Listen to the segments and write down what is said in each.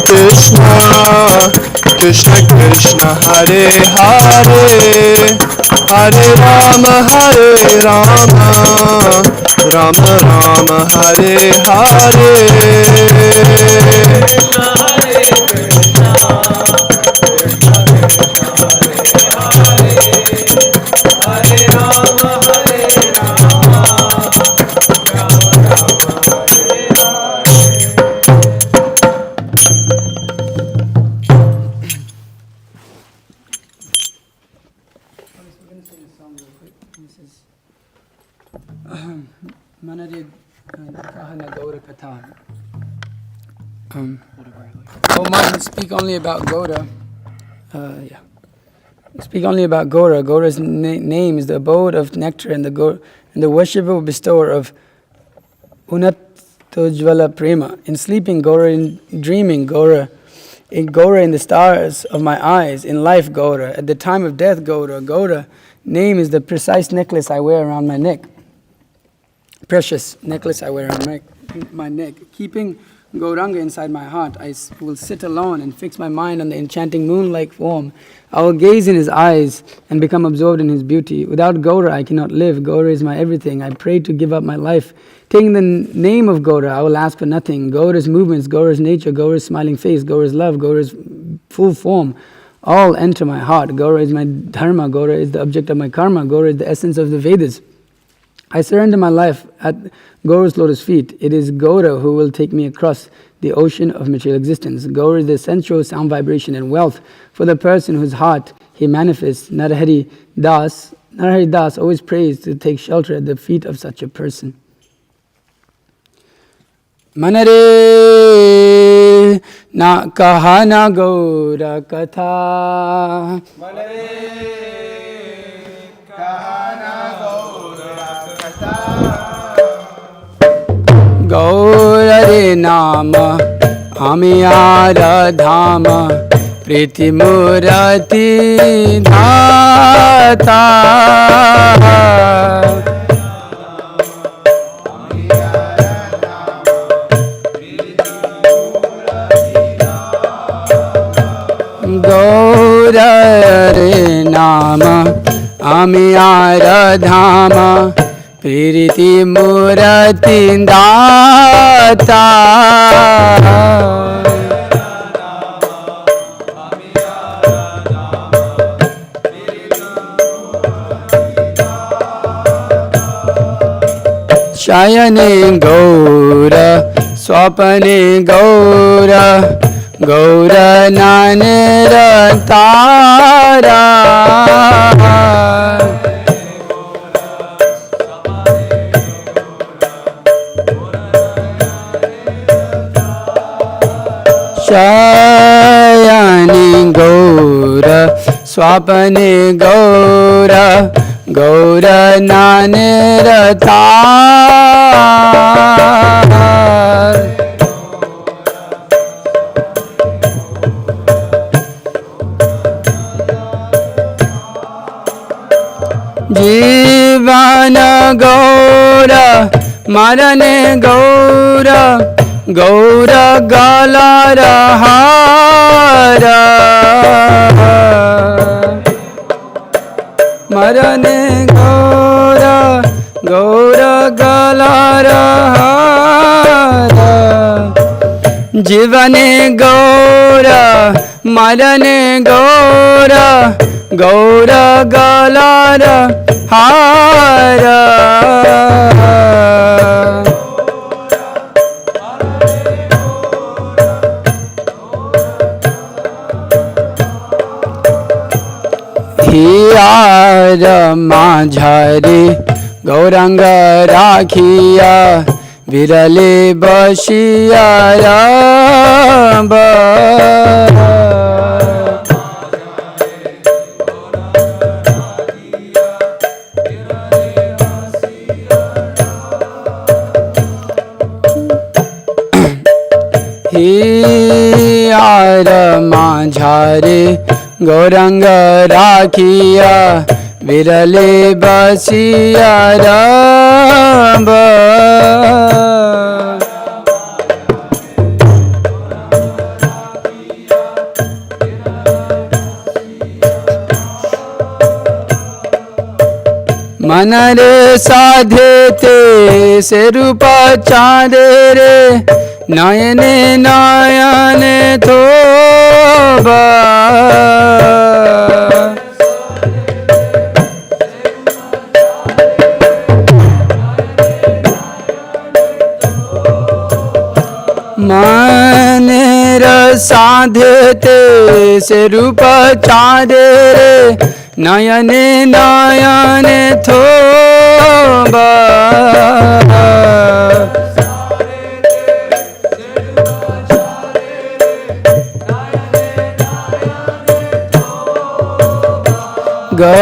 Krishna, Krishna Krishna, Hare Hare, Hare Rama, Rama Rama, Hare Hare. Manare Kahana Gauda Katha. Speak only about Gauda. Speak only about Gauda. Gauda's name is the abode of nectar and the worshipful bestower of Unatojvala Prema. In sleeping, Gauda; in dreaming, Gauda; in Gauda in the stars of my eyes; in life, Gauda; at the time of death, Gauda. Gauda name is the precise necklace I wear around my neck. Precious necklace I wear around my neck. Keeping Gauranga inside my heart, I will sit alone and fix my mind on the enchanting moon-like form. I will gaze in his eyes and become absorbed in his beauty. Without Gaura, I cannot live. Gaura is my everything. I pray to give up my life. Taking the name of Gaura, I will ask for nothing. Gaura's movements, Gaura's nature, Gaura's smiling face, Gaura's love, Gaura's full form, all enter my heart. Gaura is my dharma. Gaura is the object of my karma. Gaura is the essence of the Vedas. I surrender my life at Gaura's lotus feet. It is Gaura who will take me across the ocean of material existence. Gaura is the sensual sound, vibration, and wealth for the person whose heart he manifests. Narahari Das always prays to take shelter at the feet of such a person. Manare na kahana Gaura Katha. Manare kahana Gaura re nama amiyara dhama priti murati dhata Gaura re nama amiyara dhama Piriti Murati Data Shayane Gaura Swapane Gaura Gaura Nanera Tara Shayani Gaura Swapane Gaura Gaura Nanirata Jivana Gaura Marane Gaura Gaura Galara Hara Marane Gaura Gaura Galara Hara Jivane Gaura Marane Gaura Gaura Galara Hara Hiyara Majhari Gauranga Rakhiya Virale Bashiya Ramba Hiyara Majhari Gauranga Rakhiya Virale Basiya Ramba मनरे साधे ते से रूप चाँदे रे नयने नयने थोबा मनेर साधे ते से रूप चाँदे रे नयने नयने थोबा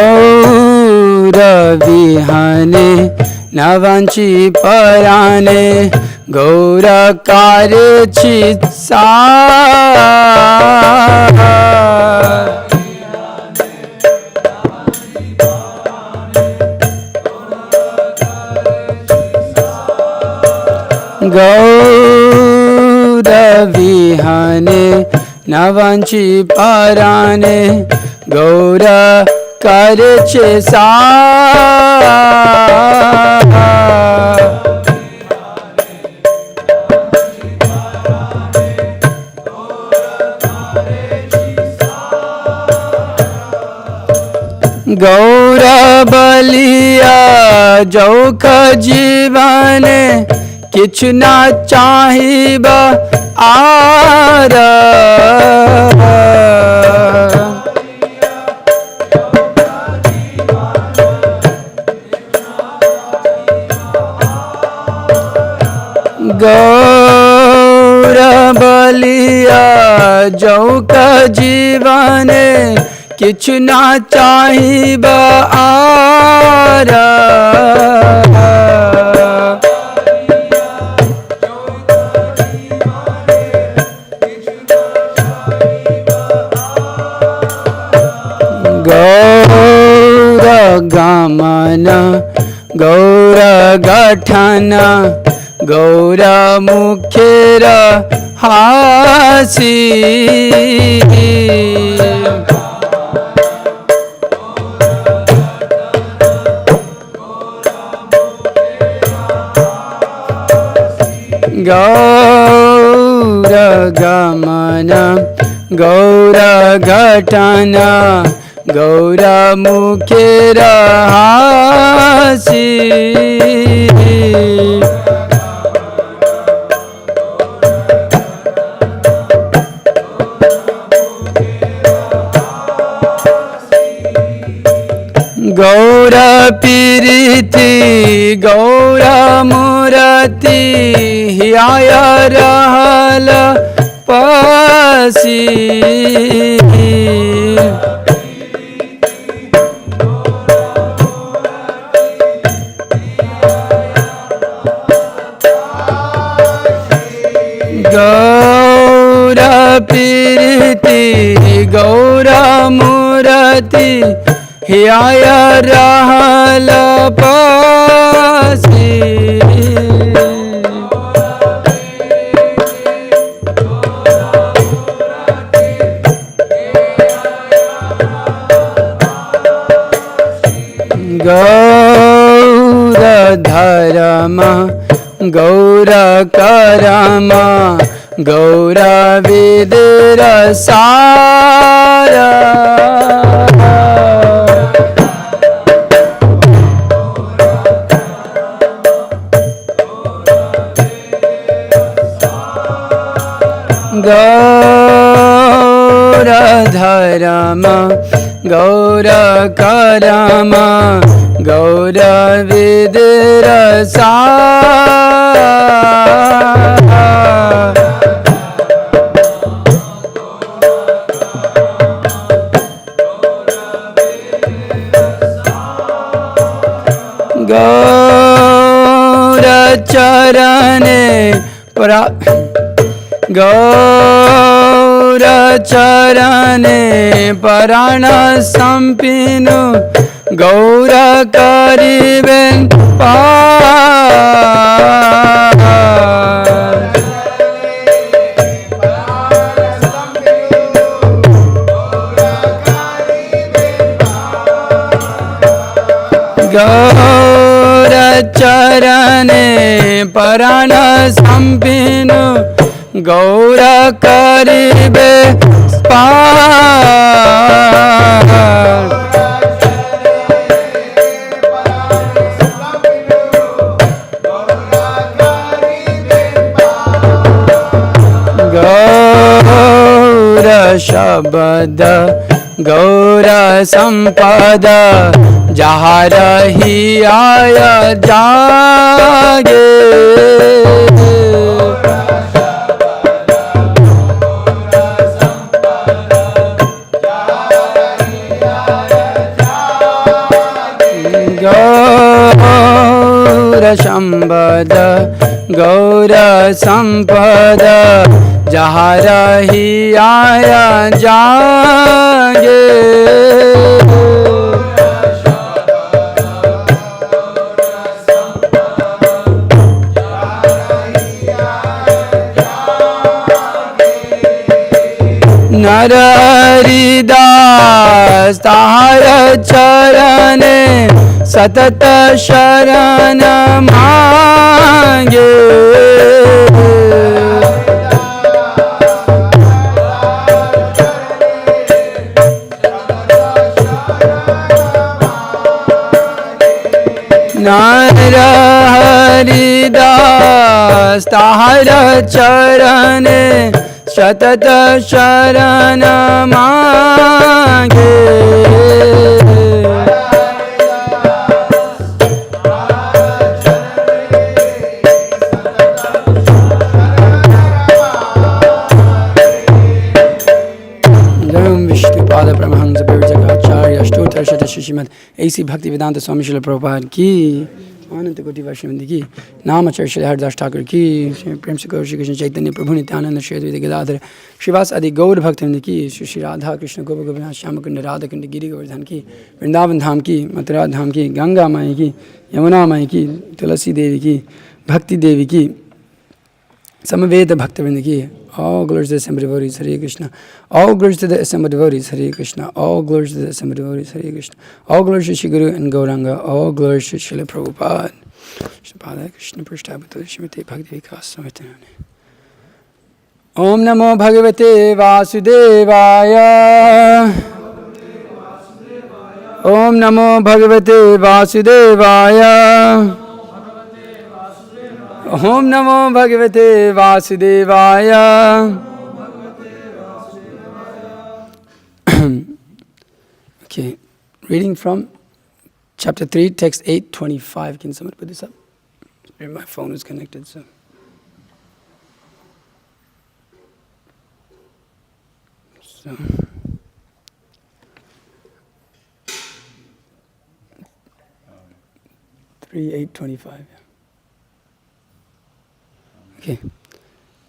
गौर विहाने न वंची पराने गौर कार्य चित्सा गौर विहाने न वंची पराने गौर कार्य चित्सा गौर बलिया जौख जीवन किछु ना चाहिब आर गौर बलिया जौख जीवन किछु ना चाहिब आर गौर गमन गौर गठन गौर मुखेर हासी गौर गमन गौर घटन गौर मुखेर हासी गौर पीरिति गौर मूरति हियाय रहल पासी गौर पीरिति गौर मूरति हियाय रहल पासी गौर धर्म गौर करम गौर विदुर सार गौर धर्म गौर करम गौर विदुर सार गौर चरणे गौर चरणे प्राण संपिनु गौर करिबेन पार गौर चरणे परान संपिनु गौर करिबे पार गौर शब्द गौर संपद जहाँ रही आय जागे गौर संपद गौर संपद जहाँ रही आय जागे नर हरिदास तार चरणे सतत शरण मांगे नर हरिदास तार चरणे सतत शरण मांगे विष्णुपाद परमहंस विवेकाचार्य अष्टोत्तर शतशिव श्रीमद् ऐसी भक्ति वेदांत स्वामी श्रील प्रभुपाद की अनंत कोटि वैष्णव की नामाचार्य श्री हरिदास ठाकुर की प्रेम से गौर श्री कृष्ण चैतन्य प्रभु नित्यानंद श्री अद्वैत गदाधर श्रीवास आदि गौर भक्तवृंद की श्री राधा कृष्ण गोप गोपीनाथ श्याम कुंड राधा कुंड गिरि गोवर्धन की वृंदावन धाम की मथुरा धाम की गंगा माई की यमुना माई की तुलसी देवी की भक्ति देवी की समवेद भक्तवृंद की all glories to the assembled devotees Hare Krishna all glories to the assembled devotees Hare Krishna all glories to the assembled devotees Hare Krishna all glories to Shri Guru and Gauranga all glories to Srila Prabhupada Shri Krishna Prishtabhata Shrimate Bhakti Vikas Samitana Om Namo Bhagavate Vasudevaya Om Namo Bhagavate Vasudevaya Om Namo Bhagavate Vasudevaya. Okay, reading from chapter 3, text 825. Can someone put this up? My phone is connected, so. So. 3:825. Okay.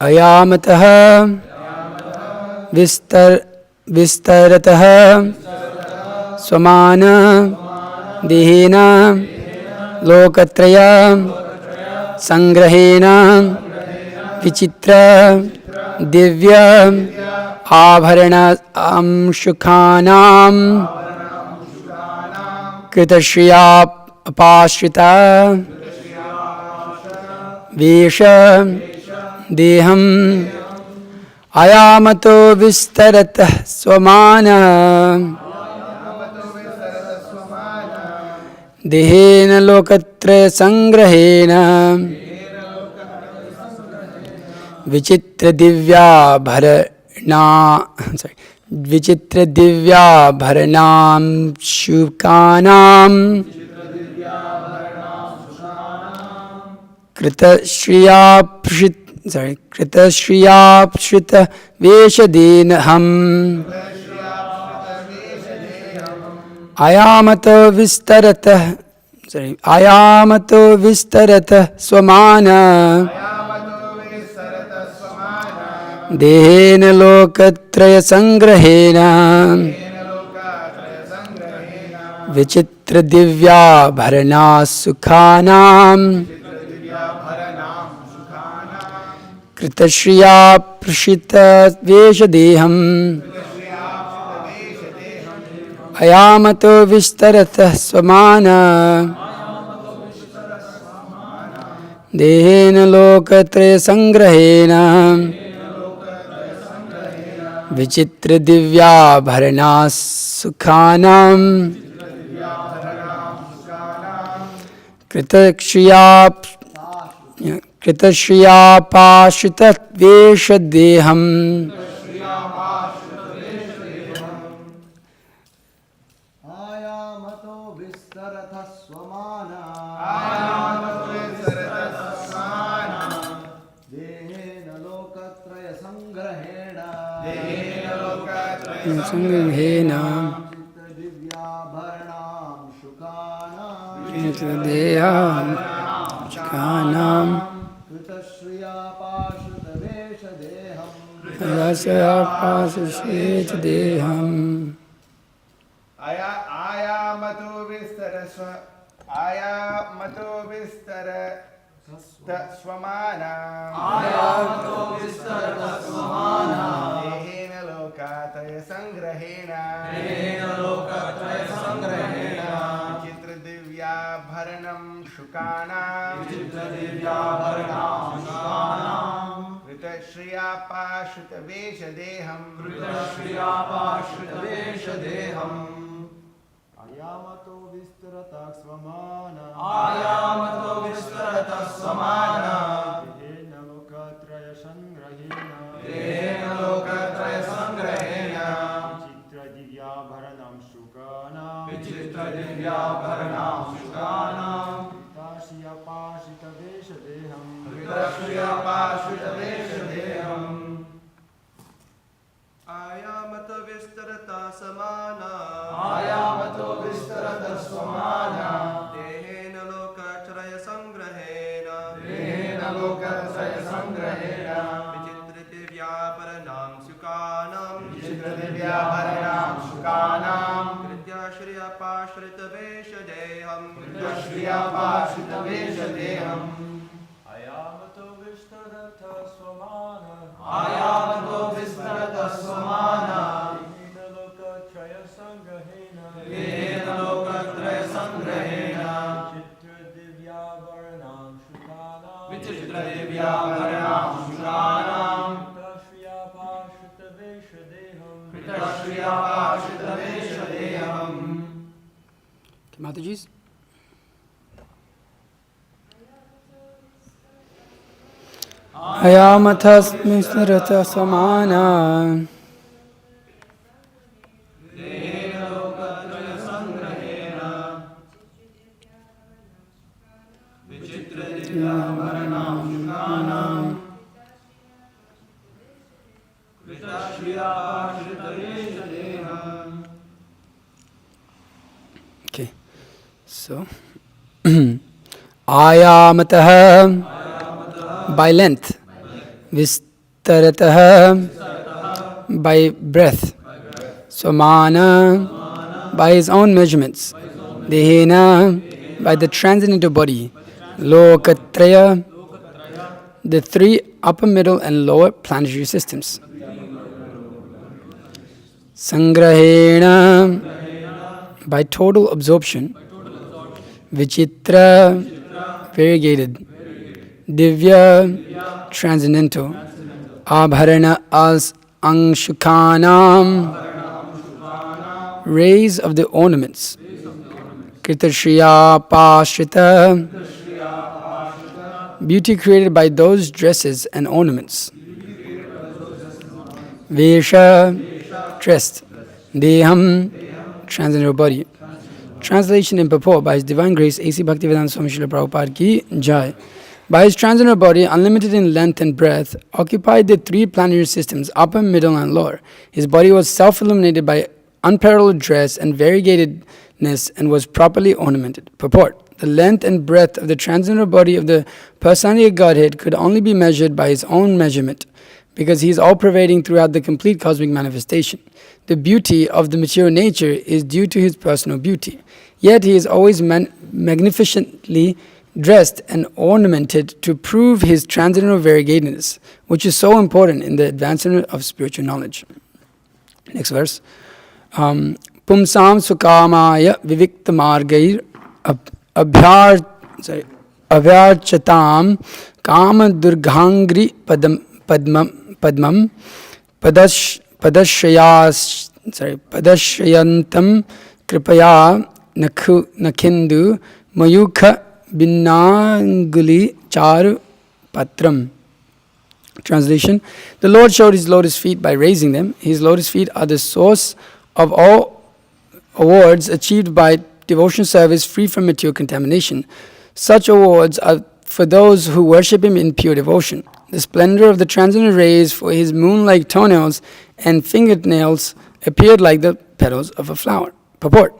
Ayamatah vistaratah swamana dihena lokatraya sangrahena vichitra divya abharana amshukhanam kritashriya apashrita vesha deham ayamato vistaratah swamana dehena lokatraya sangrahena vichitra divya bharana vichitra divya bharanam shubkanam Kritashriya Veshadinaham Ayamato Vistaratah Swamana Dehena Lokatraya Sangrahena Vichitra Divya Bharana Sukhanam Kritashriya Prashita Veshadeham Ayamato Vistaratah Swamana Dehena lokatre sangrahena Vichitra divya bharana sukhanam Kritakshya pashitat veshadeham Ayamato vistaratha swamana Dehena lokatraya sangrahena Sangrahena Chitta divyabharanam shukanam Deham Chkanam Kritashriya pashuta veshadeham Rasya pasashet deham आयामतो विस्तर स्वमाना देहेन लोकात्रय संग्रहेण विचित्र दिव्याभरणं शुकानां कृतश्रिया पाशुत वेशदेहम् Ayamato vistarata swamana Dehena lokatraya sangrahena Chitra divyabharanam shukanam Tasya pashita veshadeham Ayamata vistarata samana Dehena lokatraya sangrahena Vichitra divyabharanam sukanam Kritya shriya pashrita veshadeham Ayamato vistarata swamana Dehena lokatraya sangrahena Chitra divyabharanam shukanam Krita pashita veshadeham Mataji's Ayamathas misrata samana Okay, so Ayamatah by length, Vistaratah by breadth, Swamana by his own measurements, Dehena by the transcendental body, Lokatraya the three upper, middle and lower planetary systems, Sangrahena by total absorption, Vichitra variegated, Divya transcendental, Abharana as Angshukanam rays of the ornaments, Kritashriya Pashrita beauty created by those dresses and ornaments, Vesha dressed, Deham transcendental body. Translation and purport by His Divine Grace A.C. Bhaktivedanta Swami Srila Prabhupada Ki Jai. By his transcendental body, unlimited in length and breadth, occupied the three planetary systems, upper, middle and lower. His body was self-illuminated by unparalleled dress and variegatedness and was properly ornamented. Purport. The length and breadth of the transcendental body of the personality of Godhead could only be measured by his own measurement, because he is all-pervading throughout the complete cosmic manifestation. The beauty of the material nature is due to his personal beauty. Yet he is always magnificently dressed and ornamented to prove his transcendental variegatedness, which is so important in the advancement of spiritual knowledge. Next verse. Pumsam sukamaya vivikta margair Avyachatam Kama Durghangri Padmam Padashyayantam Kripaya Nakhindu Mayukha Binnanguli Charu Patram. Translation: The Lord showed His lotus feet by raising them. His lotus feet are the source of all awards achieved by devotion service free from material contamination. Such awards are for those who worship Him in pure devotion. The splendor of the transcendental rays for His moon-like toenails and fingernails appeared like the petals of a flower. Purport: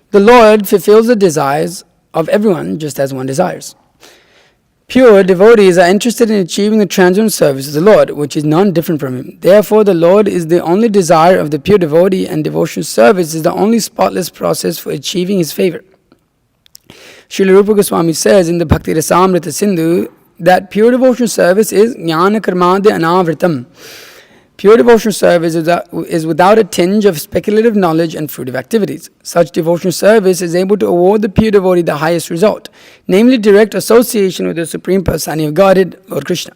The Lord fulfills the desires of everyone just as one desires. Pure devotees are interested in achieving the transcendental service of the Lord, which is none different from Him. Therefore, the Lord is the only desire of the pure devotee, and devotional service is the only spotless process for achieving His favor. Srila Rupa Goswami says in the Bhakti Rasamrita Sindhu that pure devotional service is jnana karmadya anavritam. Pure devotional service is without a tinge of speculative knowledge and fruitive activities. Such devotional service is able to award the pure devotee the highest result, namely direct association with the Supreme Personality of Godhead, Lord Krishna.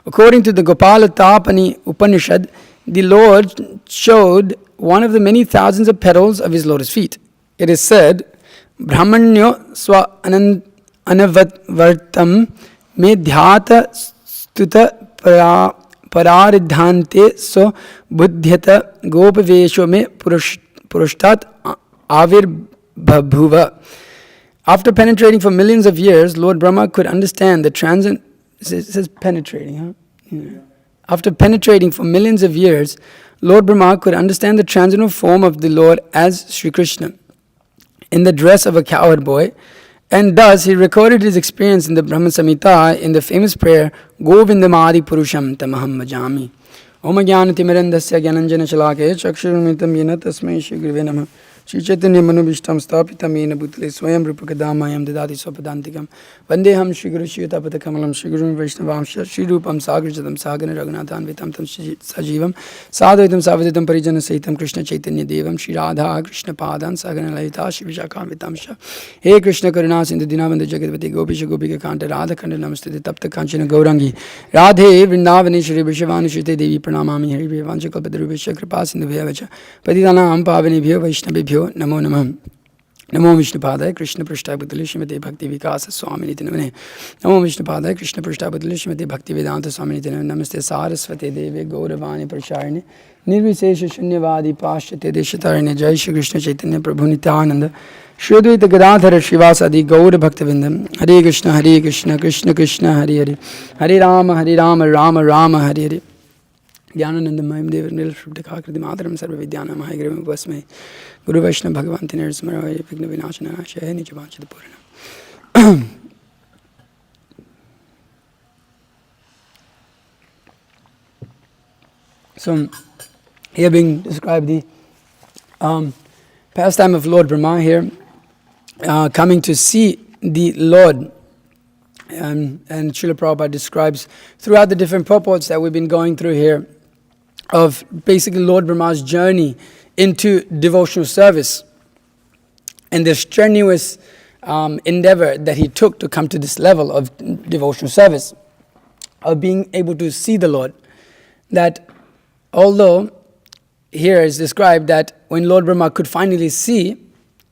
According to the Gopala Tapani Upanishad, the Lord showed one of the many thousands of petals of His lotus feet. It is said, Brahmanyo swa anavavartam me dhyata stuta pararidhante so buddhyata gopavesho me purushtat avirbhabhuva. After penetrating for millions of years, Lord Brahma could understand the transcendent. It says penetrating, huh? Yeah. After penetrating for millions of years, Lord Brahma could understand the transcendental form of the Lord as Sri Krishna in the dress of a cowherd boy, and thus he recorded his experience in the Brahma Samhita in the famous prayer Govindamadi Purusham Tamaham Bhajami. Om Jnana Timirandasya Gyananjana Shalake Chakshuramitam Yena Tasmai Shri Gurave Namah. Shri Chaitanya Manubhishtam Stapitam Yena Bhutale Swayam Rupakadamayam Dadati Swapadantikam Vandeham Shri Guru Shri Tapata Kamalam Shri Guru Vaishnavamsha Shri Rupam Sagrajatam Sagana Raghunathan Vitam Tam Sajivam Sadhaitam Savaditam Parijana Sahitam Krishna Chaitanya Devam Shri Radha Krishna Padan Sagana Lalita Shri Vishakam Vitamsha He Krishna Karuna Sindhu Dinavanda Jagadvati Gopisha Gopika Kanta Radha Kanda Namaste Tapta Kanchana Gaurangi Radhe Vrindavani Shri Vishavani Shri Devi Pranamami Hari Vanchakalpadrubhisha Kripa Sindhu Vyavacha Patitanam Pavanibhyo Vaishnavibhyo Namo Namah. Namo Vishnupadaya Krishna Prishthaya Bhutale Srimate Bhakti Vikasa Swaminiti Namane. Namo Vishnupadaya Krishna Prishthaya Bhutale Srimate Bhakti Vedanta Swaminiti Namane. Namaste Saraswate Devi Gauravani Prasharine Nirvisesha Shunyavadi Pashyate Deshatarine. Jai Shri Krishna Chaitanya Prabhu Nityananda Shri Advaita Gadadhara Srivasadi Gaura Bhaktavindam. Hare Krishna Krishna Krishna Hare Hare Hare Rama Rama Rama Hare Hare. Dhyanananda Mayam Deva Nil Shrubdakakriti Madaram Sarva Vidyana Mahagrivam Vasme Guru Vaishnava Bhagavanti Nirasmaravaya Vigna Vinachana Ashaya Nijavanchita Purana. So, here being described the pastime of Lord Brahma here, coming to see the Lord. And Srila Prabhupada describes throughout the different purports that we've been going through here of basically Lord Brahma's journey into devotional service and the strenuous endeavor that he took to come to this level of devotional service, of being able to see the Lord. That although here is described that when Lord Brahma could finally see,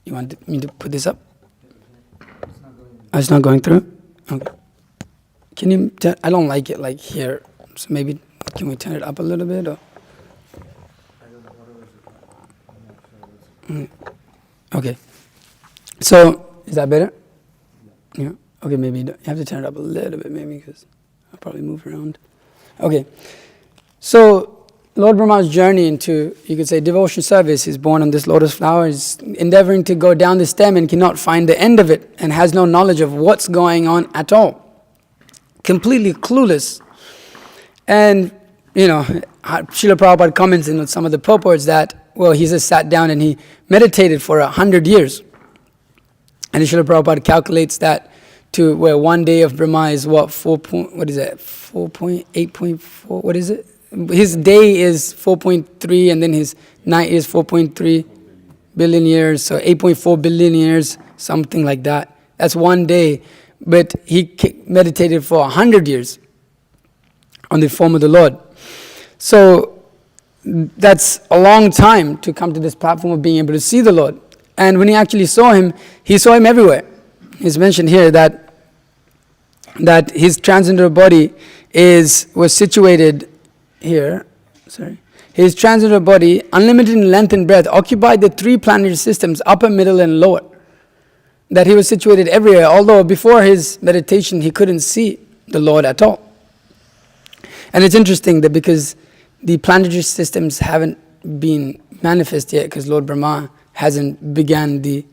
you want me to put this up? It's not going through? Okay. Can you I don't like it like here, so maybe can we turn it up a little bit? Or? Okay. So, is that better? Yeah. Okay, maybe you have to turn it up a little bit, maybe, because I'll probably move around. Okay. So, Lord Brahma's journey into, you could say, devotion service is born on this lotus flower. He's endeavoring to go down the stem and cannot find the end of it and has no knowledge of what's going on at all. Completely clueless. And, Srila Prabhupada comments in some of the purports that, well, he just sat down and he meditated for 100 years. And Srila Prabhupada calculates that to where one day of Brahma is what, 4.8.4, what is it? His day is 4.3 and then his night is 4.3 billion years, so 8.4 billion years, something like that. That's one day. but he meditated for 100 years on the form of the Lord. So that's a long time to come to this platform of being able to see the Lord. And when he actually saw him everywhere. It's mentioned here that his transcendental body was situated here. His transcendental body, unlimited in length and breadth, occupied the 3 planetary systems, upper, middle, and lower. That he was situated everywhere, although before his meditation he couldn't see the Lord at all. And it's interesting that because the planetary systems haven't been manifest yet, because Lord Brahma hasn't begun the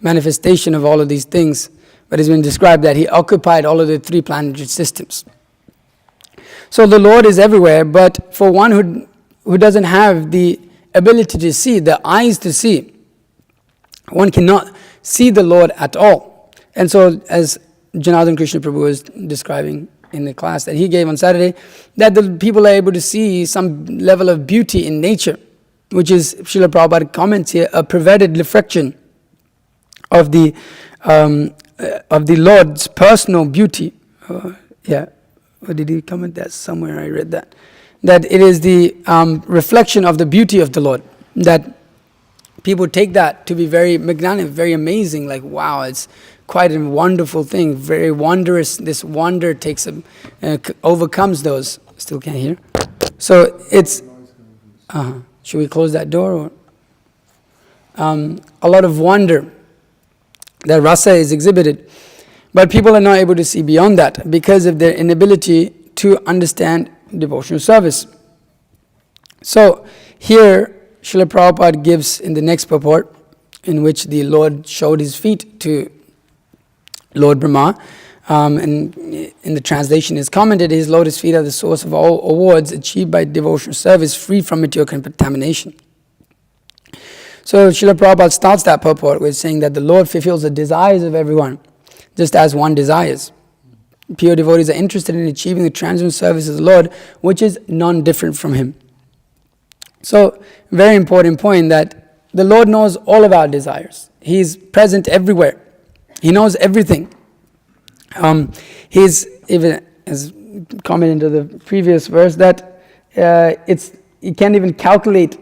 manifestation of all of these things, but it's been described that he occupied all of the 3 planetary systems. So the Lord is everywhere, but for one who doesn't have the ability to see, the eyes to see, one cannot see the Lord at all. And so as Janardhan Krishna Prabhu was describing in the class that he gave on Saturday, that the people are able to see some level of beauty in nature, which is, Srila Prabhupada comments here, a perverted reflection of the Lord's personal beauty. Or did he comment that somewhere? I read that. That it is the reflection of the beauty of the Lord. That people take that to be very magnanimous, very amazing. Like, wow, it's quite a wonderful thing, very wondrous. This wonder overcomes those. Still can't hear. So it's. Should we close that door? Or a lot of wonder that rasa is exhibited. But people are not able to see beyond that because of their inability to understand devotional service. So here, Srila Prabhupada gives in the next purport, in which the Lord showed his feet to Lord Brahma, and in the translation is commented, his lotus feet are the source of all awards achieved by devotional service, free from material contamination. So Srila Prabhupada starts that purport with saying that the Lord fulfills the desires of everyone, just as one desires. Pure devotees are interested in achieving the transcendental service of the Lord, which is non-different from him. So, very important point that the Lord knows all of our desires. He is present everywhere. He knows everything. He's even, as commented into the previous verse, that he can't even calculate.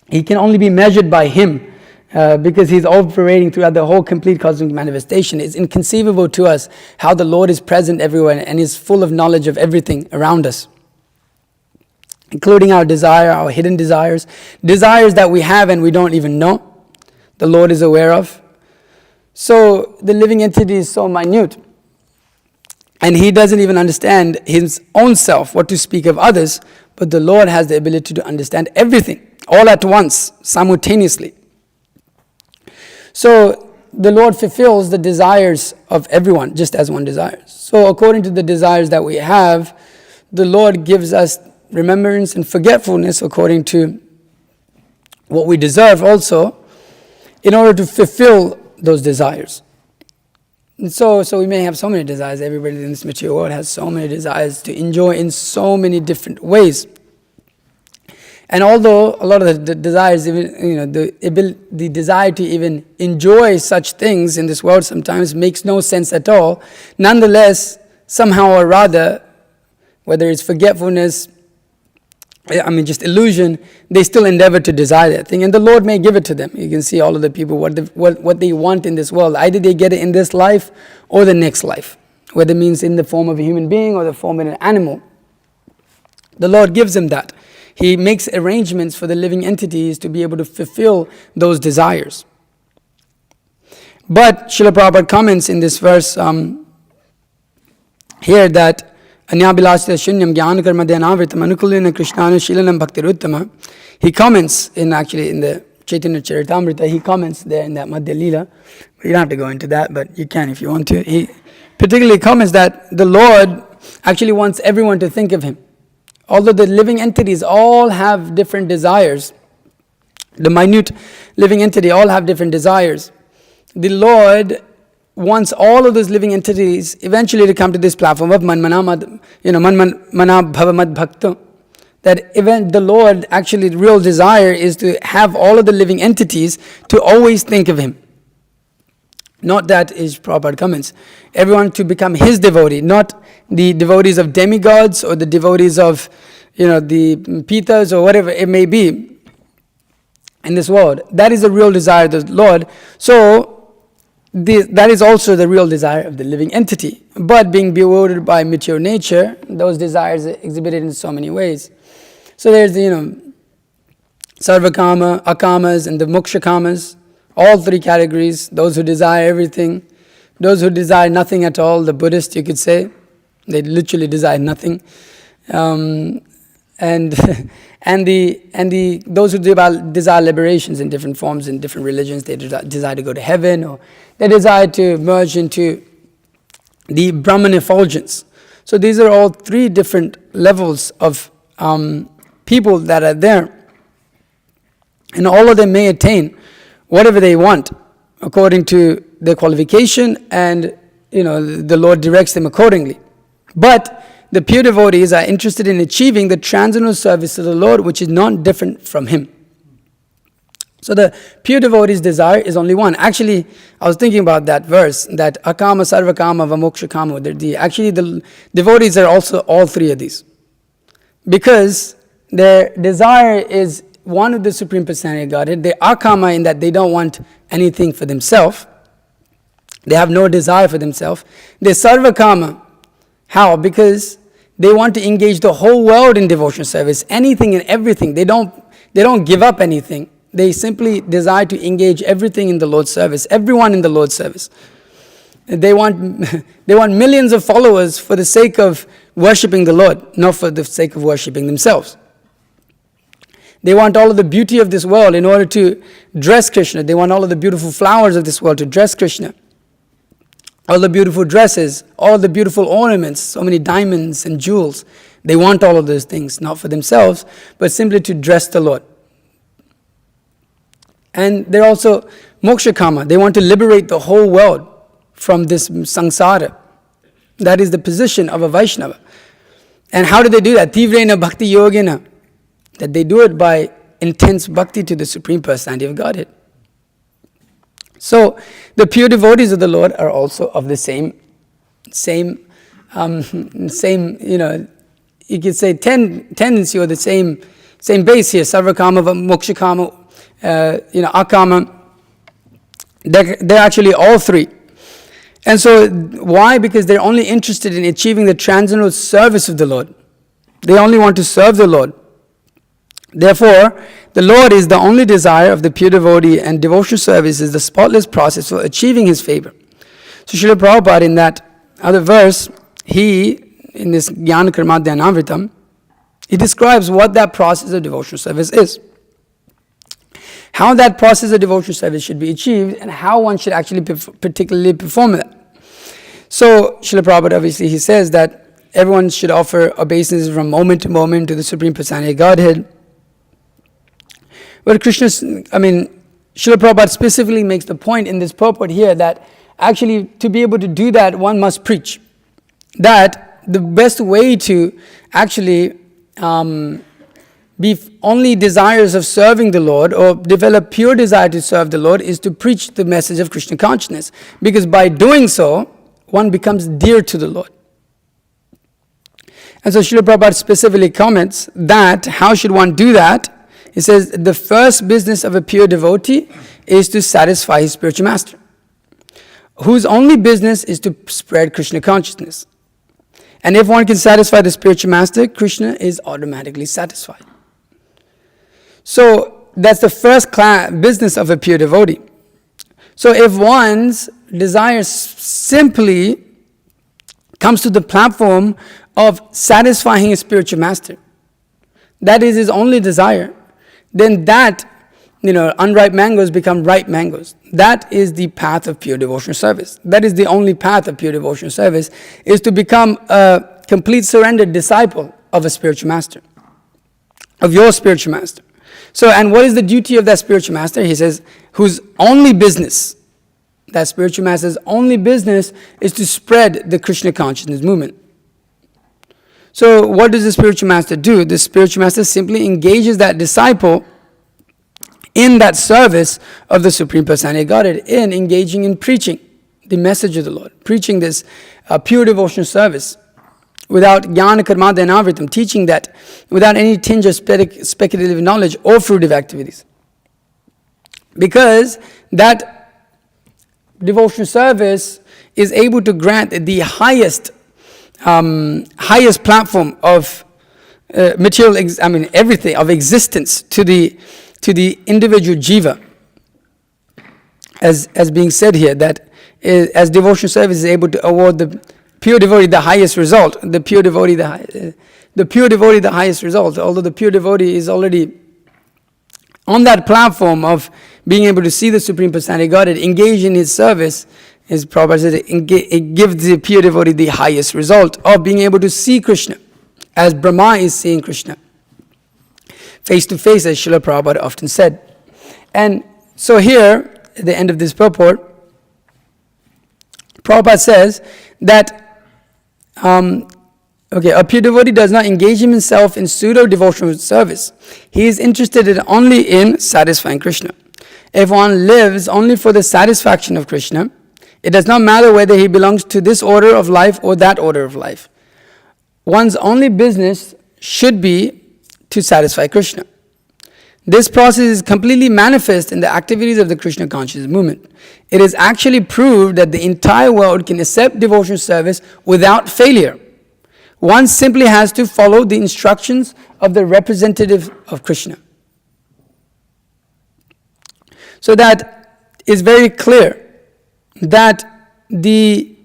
He can only be measured by him. Because he's operating throughout the whole complete cosmic manifestation. It's inconceivable to us how the Lord is present everywhere and is full of knowledge of everything around us, including our desire, our hidden desires that we have and we don't even know, the Lord is aware of. So the living entity is so minute, and he doesn't even understand his own self, what to speak of others, but the Lord has the ability to understand everything, all at once, simultaneously. So the Lord fulfills the desires of everyone, just as one desires. So according to the desires that we have, the Lord gives us remembrance and forgetfulness according to what we deserve also, in order to fulfill those desires. And so we may have so many desires. Everybody in this material world has so many desires to enjoy in so many different ways. And although a lot of the desires, even the desire to even enjoy such things in this world sometimes makes no sense at all, nonetheless, somehow or rather, whether it's forgetfulness, just illusion, they still endeavor to desire that thing, and the Lord may give it to them. You can see all of the people what they want in this world. Either they get it in this life or the next life, whether it means in the form of a human being or the form of an animal. The Lord gives them that. He makes arrangements for the living entities to be able to fulfill those desires. But Srila Prabhupada comments in this verse here that Anyabilasya Shunyam Gyanakarma Dhyanavritam Anukulina Krishnana Shilanam Bhaktiruttama. He comments in the Chaitanya Charitamrita, he comments there in that Madhya Leela. You don't have to go into that, but you can if you want to. He particularly comments that the Lord actually wants everyone to think of him. Although the living entities all have different desires, the minute living entity all have different desires, the Lord wants all of those living entities eventually to come to this platform of Manmana Bhavamad Bhakta. That the Lord, actually the real desire is to have all of the living entities to always think of him. Not that is Prabhupada comments. Everyone to become his devotee, not the devotees of demigods or the devotees of, the Pitas or whatever it may be in this world. That is the real desire of the Lord. So, that is also the real desire of the living entity. But being bewildered by material nature, those desires are exhibited in so many ways. So there's the, sarvakama, akamas, and the mokshakamas. All three categories, those who desire everything, those who desire nothing at all, the Buddhists, you could say, they literally desire nothing. And those who desire liberations in different forms, in different religions, they desire to go to heaven, or they desire to merge into the Brahman effulgence. So these are all three different levels of people that are there. And all of them may attain whatever they want according to their qualification, and the Lord directs them accordingly. But the pure devotees are interested in achieving the transcendental service of the Lord, which is not different from Him. So the pure devotee's desire is only one. Actually, I was thinking about that verse, that akama, sarvakama, vamokshakama. Actually, the devotees are also all three of these. Because their desire is one of the Supreme Personality of Godhead. They are akama in that they don't want anything for themselves. They have no desire for themselves. They're sarvakama. How? Because they want to engage the whole world in devotional service, anything and everything. They don't give up anything. They simply desire to engage everything in the Lord's service, everyone in the Lord's service. They want millions of followers for the sake of worshipping the Lord, not for the sake of worshipping themselves. They want all of the beauty of this world in order to dress Krishna. They want all of the beautiful flowers of this world to dress Krishna. All the beautiful dresses, all the beautiful ornaments, so many diamonds and jewels. They want all of those things, not for themselves, but simply to dress the Lord. And they're also mokshakama. They want to liberate the whole world from this samsara. That is the position of a Vaishnava. And how do they do that? Tivrena bhakti yogena. That they do it by intense bhakti to the Supreme Personality of Godhead. So, the pure devotees of the Lord are also of the same, you could say tendency or the same base here. Sarvakama, mokshakama, akama. They're actually all three. And so, why? Because they're only interested in achieving the transcendental service of the Lord. They only want to serve the Lord. Therefore, the Lord is the only desire of the pure devotee, and devotional service is the spotless process for achieving His favor. So Srila Prabhupada, in that other verse, in this Jnana Karma Dhyanamritam, he describes what that process of devotional service is. How that process of devotional service should be achieved, and how one should actually particularly perform that. So Srila Prabhupada, obviously, he says that everyone should offer obeisances from moment to moment to the Supreme Personality of Godhead. But Srila Prabhupada specifically makes the point in this purport here that actually to be able to do that, one must preach. That the best way to actually be only desirous of serving the Lord or develop pure desire to serve the Lord is to preach the message of Krishna consciousness. Because by doing so, one becomes dear to the Lord. And so Srila Prabhupada specifically comments that how should one do that? He says, the first business of a pure devotee is to satisfy his spiritual master, whose only business is to spread Krishna consciousness. And if one can satisfy the spiritual master, Krishna is automatically satisfied. So that's the first business of a pure devotee. So if one's desire simply comes to the platform of satisfying his spiritual master, that is his only desire, then that, unripe mangoes become ripe mangoes. That is the path of pure devotional service. That is the only path of pure devotional service, is to become a complete surrendered disciple of a spiritual master, of your spiritual master. So, and what is the duty of that spiritual master? He says, whose only business, that spiritual master's only business is to spread the Krishna consciousness movement. So what does the spiritual master do? The spiritual master simply engages that disciple in that service of the Supreme Personality of Godhead, in engaging in preaching. the message of the Lord, preaching this pure devotional service without jnana karma dhanavritam, teaching that without any tinge of speculative knowledge or fruitive activities. Because that devotional service is able to grant the highest platform of material, everything of existence to the individual jiva, as being said here, that as devotional service is able to award the pure devotee the highest result, the pure devotee the highest result, although the pure devotee is already on that platform of being able to see the Supreme Personality of Godhead, engage in his service, as Prabhupada said, it gives the pure devotee the highest result of being able to see Krishna, as Brahma is seeing Krishna, face to face, as Srila Prabhupada often said. And so here, at the end of this purport, Prabhupada says that a pure devotee does not engage himself in pseudo-devotional service. He is interested only in satisfying Krishna. If one lives only for the satisfaction of Krishna, it does not matter whether he belongs to this order of life or that order of life. One's only business should be to satisfy Krishna. This process is completely manifest in the activities of the Krishna consciousness movement. It is actually proved that the entire world can accept devotional service without failure. One simply has to follow the instructions of the representative of Krishna. So that is very clear that the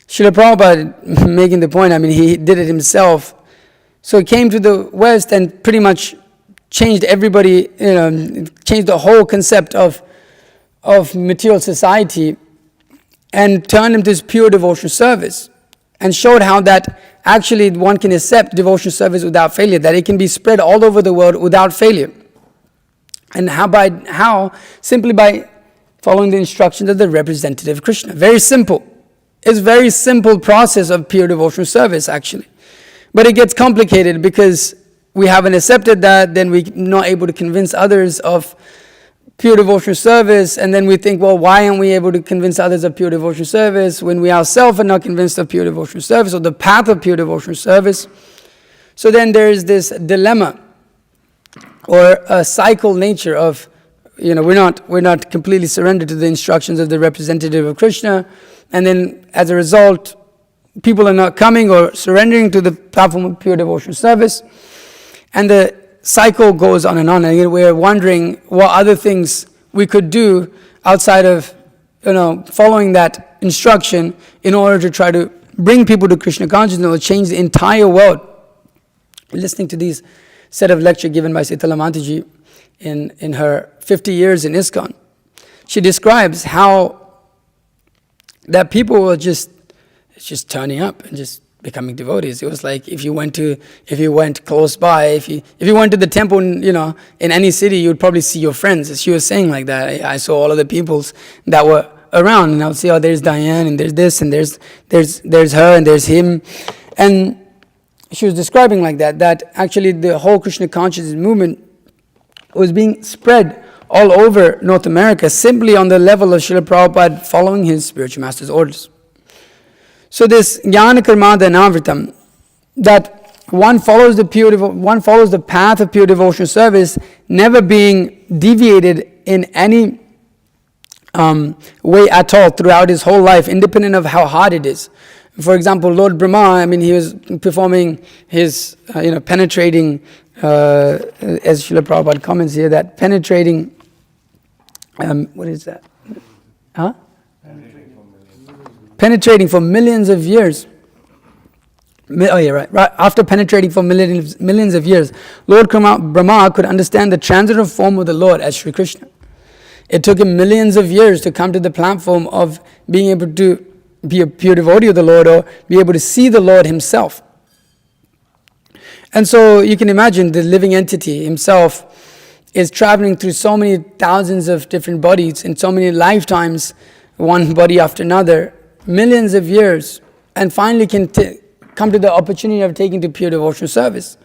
Srila Prabhupada, making the point, he did it himself. So he came to the West and pretty much changed everybody, changed the whole concept of material society and turned him to this pure devotional service, and showed how that actually one can accept devotional service without failure, that it can be spread all over the world without failure. And how? Simply by following the instructions of the representative Krishna. Very simple. It's a very simple process of pure devotional service, actually. But it gets complicated because we haven't accepted that, then we're not able to convince others of pure devotional service, and then we think, well, why aren't we able to convince others of pure devotional service when we ourselves are not convinced of pure devotional service or the path of pure devotional service? So then there is this dilemma or a cycle nature of, we're not completely surrendered to the instructions of the representative of Krishna, and then as a result, people are not coming or surrendering to the platform of pure devotional service. And the cycle goes on, and we're wondering what other things we could do outside of, following that instruction in order to try to bring people to Krishna consciousness or change the entire world. Listening to these set of lecture given by Sitala Mataji in her 50 years in ISKCON, she describes how that people were just turning up and just becoming devotees. It was like if you went close by, if you went to the temple, in any city, you would probably see your friends. She was saying like that. I saw all of the peoples that were around, and I would see, oh, there's Diane, and there's this, and there's her, and there's him, and she was describing like that actually the whole Krishna consciousness movement was being spread all over North America simply on the level of Srila Prabhupada following his spiritual master's orders. So this jnana karma dhanavritam, that one follows the path of pure devotional service, never being deviated in any way at all throughout his whole life, independent of how hard it is. For example, Lord Brahma, he was performing his, penetrating, as Srila Prabhupada comments here, that penetrating, what is that? Huh? Penetrating for millions of years. Oh yeah, right. After penetrating for millions of years, Lord Brahma could understand the transitive form of the Lord as Sri Krishna. It took him millions of years to come to the platform of being able to be a pure devotee of the Lord or be able to see the Lord himself. And so you can imagine the living entity himself is traveling through so many thousands of different bodies in so many lifetimes, one body after another, millions of years, and finally can come to the opportunity of taking to pure devotional service.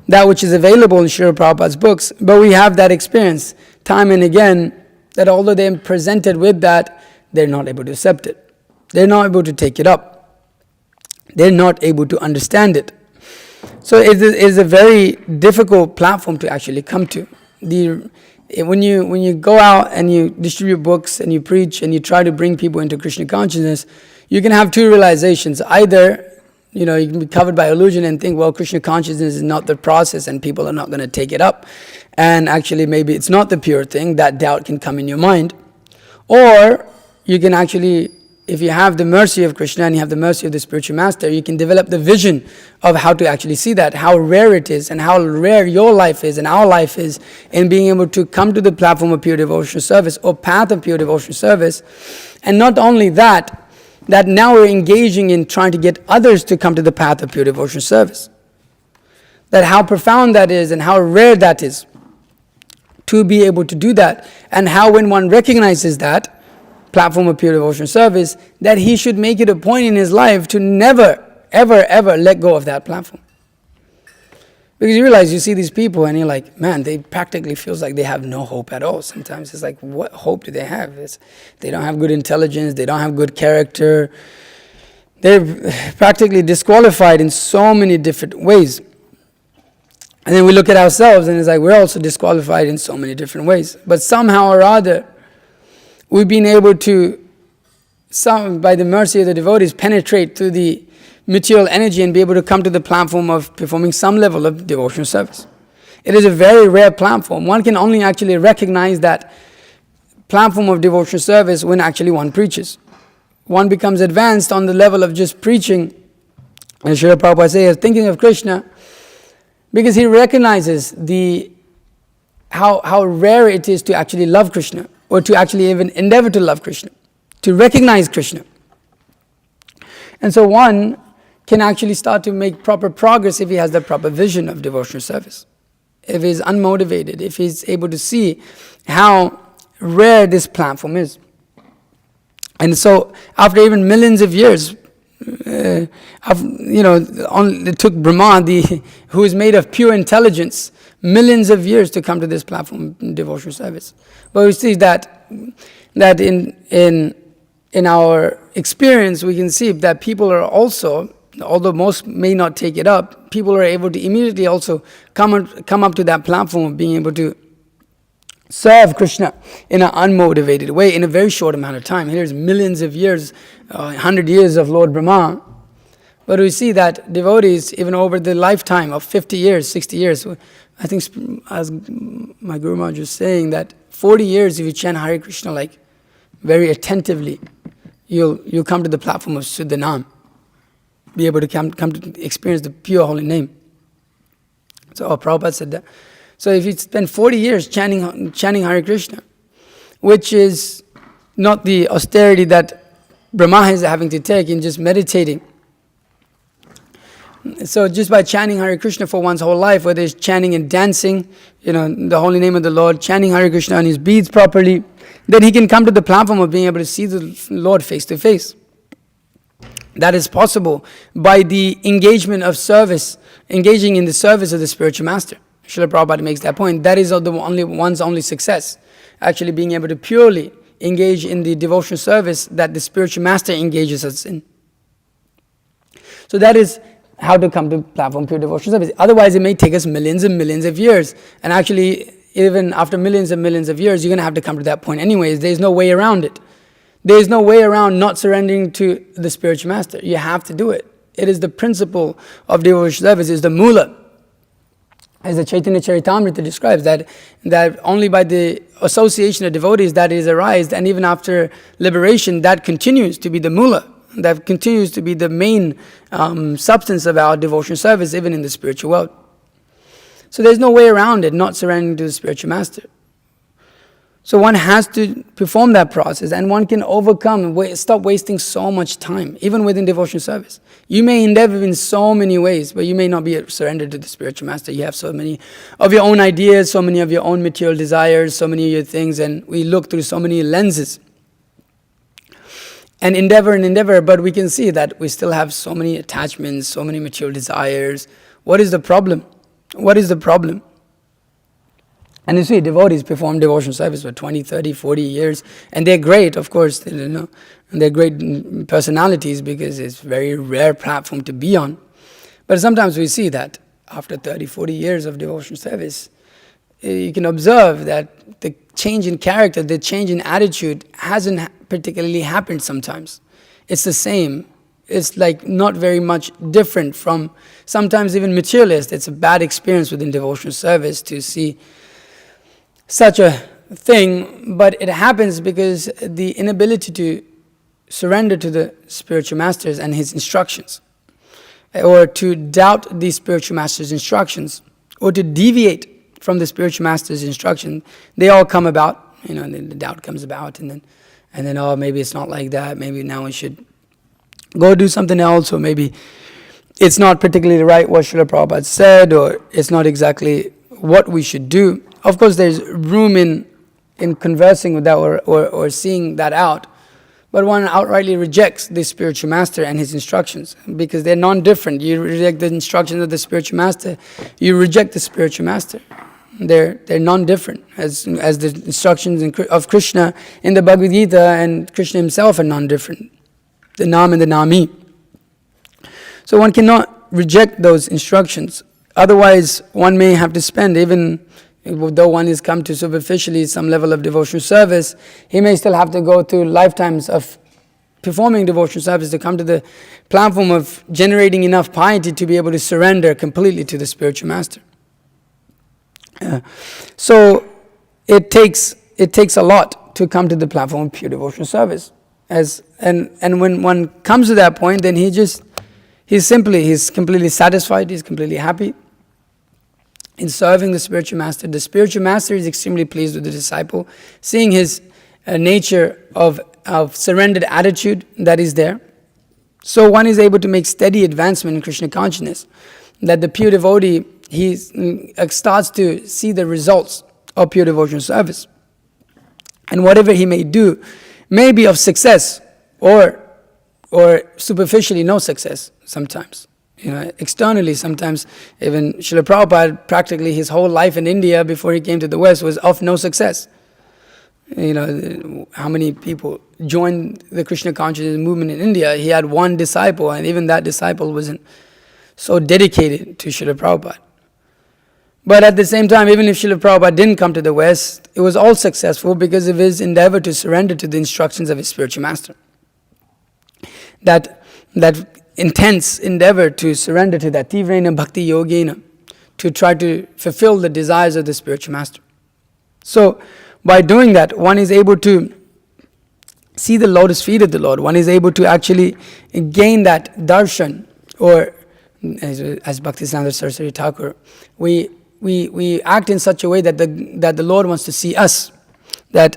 That which is available in Srila Prabhupada's books. But we have that experience time and again, that although they're presented with that, they're not able to accept it. They're not able to take it up. They're not able to understand it. So it is a very difficult platform to actually come to. When you go out and you distribute books and you preach and you try to bring people into Krishna consciousness, you can have two realizations. Either, you can be covered by illusion and think, well, Krishna consciousness is not the process and people are not going to take it up. And actually maybe it's not the pure thing. That doubt can come in your mind. Or you can actually, if you have the mercy of Krishna and you have the mercy of the spiritual master, you can develop the vision of how to actually see that, how rare it is and how rare your life is and our life is in being able to come to the platform of pure devotional service or path of pure devotional service. And not only that now we're engaging in trying to get others to come to the path of pure devotional service. That how profound that is and how rare that is to be able to do that, and how when one recognizes that platform of pure devotional service, that he should make it a point in his life to never, ever, ever let go of that platform. Because you realize, you see these people and you're like, man, they practically feels like they have no hope at all. Sometimes it's like, what hope do they have? They don't have good intelligence, they don't have good character. They're practically disqualified in so many different ways. And then we look at ourselves and it's like, we're also disqualified in so many different ways. But somehow or other, we've been able to, by the mercy of the devotees, penetrate through the material energy and be able to come to the platform of performing some level of devotional service. It is a very rare platform. One can only actually recognize that platform of devotional service when actually one preaches. One becomes advanced on the level of just preaching, and Srila Prabhupada says, thinking of Krishna, because he recognizes how rare it is to actually love Krishna, or to actually even endeavor to love Krishna, to recognize Krishna. And so one can actually start to make proper progress if he has the proper vision of devotional service. If he's unmotivated, if he's able to see how rare this platform is. And so after even millions of years, it took Brahma, who is made of pure intelligence, millions of years to come to this platform of devotional service. But we see that in our experience, we can see that people are also, although most may not take it up, people are able to immediately also come up to that platform of being able to serve Krishna in an unmotivated way in a very short amount of time. Here's millions of years, 100 years of Lord Brahma. But we see that devotees, even over the lifetime of 50 years, 60 years, I think as my Guru Maharaj was saying, that 40 years if you chant Hare Krishna like very attentively, you'll come to the platform of Suddhanam, be able to come to experience the pure holy name. So Prabhupada said that. So if you spend 40 years chanting Hare Krishna, which is not the austerity that Brahma is having to take in just meditating. So just by chanting Hare Krishna for one's whole life, whether it's chanting and dancing, the holy name of the Lord, chanting Hare Krishna on his beads properly, then he can come to the platform of being able to see the Lord face to face. That is possible by the engagement of service, engaging in the service of the spiritual master. Srila Prabhupada makes that point. That is one's only success. Actually being able to purely engage in the devotional service that the spiritual master engages us in. So that is how to come to platform pure devotional service. Otherwise it may take us millions and millions of years. And actually even after millions and millions of years, you're going to have to come to that point anyways. There's no way around it. There's no way around not surrendering to the spiritual master. You have to do it. It is the principle of devotional service, is the mula. As the Chaitanya Charitamrita describes, that only by the association of devotees that is arised, and even after liberation, that continues to be the mula, that continues to be the main substance of our devotional service, even in the spiritual world. So there's no way around it, not surrendering to the spiritual master. So one has to perform that process, and one can stop wasting so much time, even within devotional service. You may endeavor in so many ways, but you may not be surrendered to the spiritual master. You have so many of your own ideas, so many of your own material desires, so many of your things, and we look through so many lenses. And endeavor, but we can see that we still have so many attachments, so many material desires. What is the problem? What is the problem? And you see, devotees perform devotional service for 20, 30, 40 years, and they're great, of course, and they're great personalities because it's a very rare platform to be on. But sometimes we see that after 30, 40 years of devotional service, you can observe that the change in character, the change in attitude hasn't particularly happened sometimes. It's the same. It's like not very much different from sometimes even materialist. It's a bad experience within devotional service to see such a thing, but it happens because the inability to surrender to the spiritual masters and his instructions, or to doubt the spiritual master's instructions, or to deviate from the spiritual master's instruction, they all come about. And then the doubt comes about, and then oh, maybe it's not like that. Maybe now we should go do something else, or maybe it's not particularly right what Srila Prabhupada said, or it's not exactly what we should do. Of course, there's room in conversing with that or seeing that out, but one outrightly rejects the spiritual master and his instructions because they're non-different. You reject the instructions of the spiritual master, you reject the spiritual master. They're non-different, as the instructions of Krishna in the Bhagavad Gita and Krishna himself are non-different. The Nam and the Nami. So one cannot reject those instructions. Otherwise, one may have to spend, even though one has come to superficially some level of devotional service, he may still have to go through lifetimes of performing devotional service to come to the platform of generating enough piety to be able to surrender completely to the spiritual master. So it takes a lot to come to the platform of pure devotional service. And when one comes to that point, then he's completely satisfied, he's completely happy in serving the spiritual master. The spiritual master is extremely pleased with the disciple, seeing his nature of surrendered attitude that is there. So one is able to make steady advancement in Krishna consciousness, that the pure devotee, he starts to see the results of pure devotional service. And whatever he may do may be of success or superficially no success sometimes. Externally sometimes, even Srila Prabhupada, practically his whole life in India before he came to the West was of no success. How many people joined the Krishna consciousness movement in India? He had one disciple, and even that disciple wasn't so dedicated to Srila Prabhupada. But at the same time, even if Srila Prabhupada didn't come to the West, it was all successful because of his endeavor to surrender to the instructions of his spiritual master. That intense endeavor to surrender to that, tivrena bhakti yogena, to try to fulfill the desires of the spiritual master. So, by doing that, one is able to see the lotus feet of the Lord. One is able to actually gain that darshan, or as Bhaktisiddhanta Saraswati Thakur, we act in such a way that the Lord wants to see us, that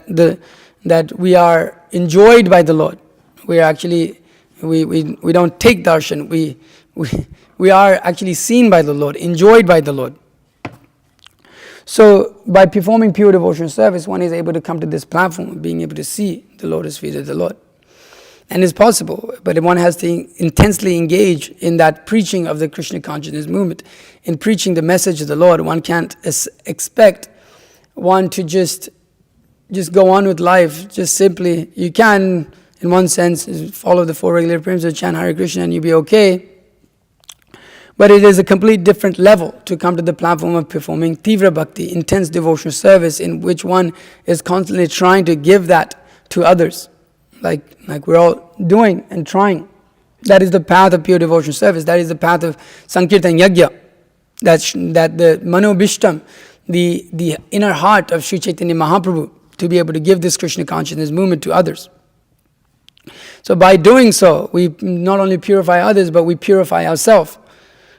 we are enjoyed by the Lord. We are actually we don't take darshan. We are actually seen by the Lord, enjoyed by the Lord. So by performing pure devotional service, one is able to come to this platform of being able to see the lotus feet of the Lord. And it's possible, but one has to intensely engage in that preaching of the Krishna consciousness movement. In preaching the message of the Lord, one can't expect one to just go on with life, just simply. You can, in one sense, follow the four regular precepts, chant Hare Krishna, and you'll be okay. But it is a complete different level to come to the platform of performing Tivra Bhakti, intense devotional service, in which one is constantly trying to give that to others, like we're all doing and trying. That is the path of pure devotional service. That is the path of Sankirtan Yajna. That the Manobishtam, the inner heart of Sri Chaitanya Mahaprabhu, to be able to give this Krishna consciousness movement to others. So by doing so, we not only purify others, but we purify ourselves.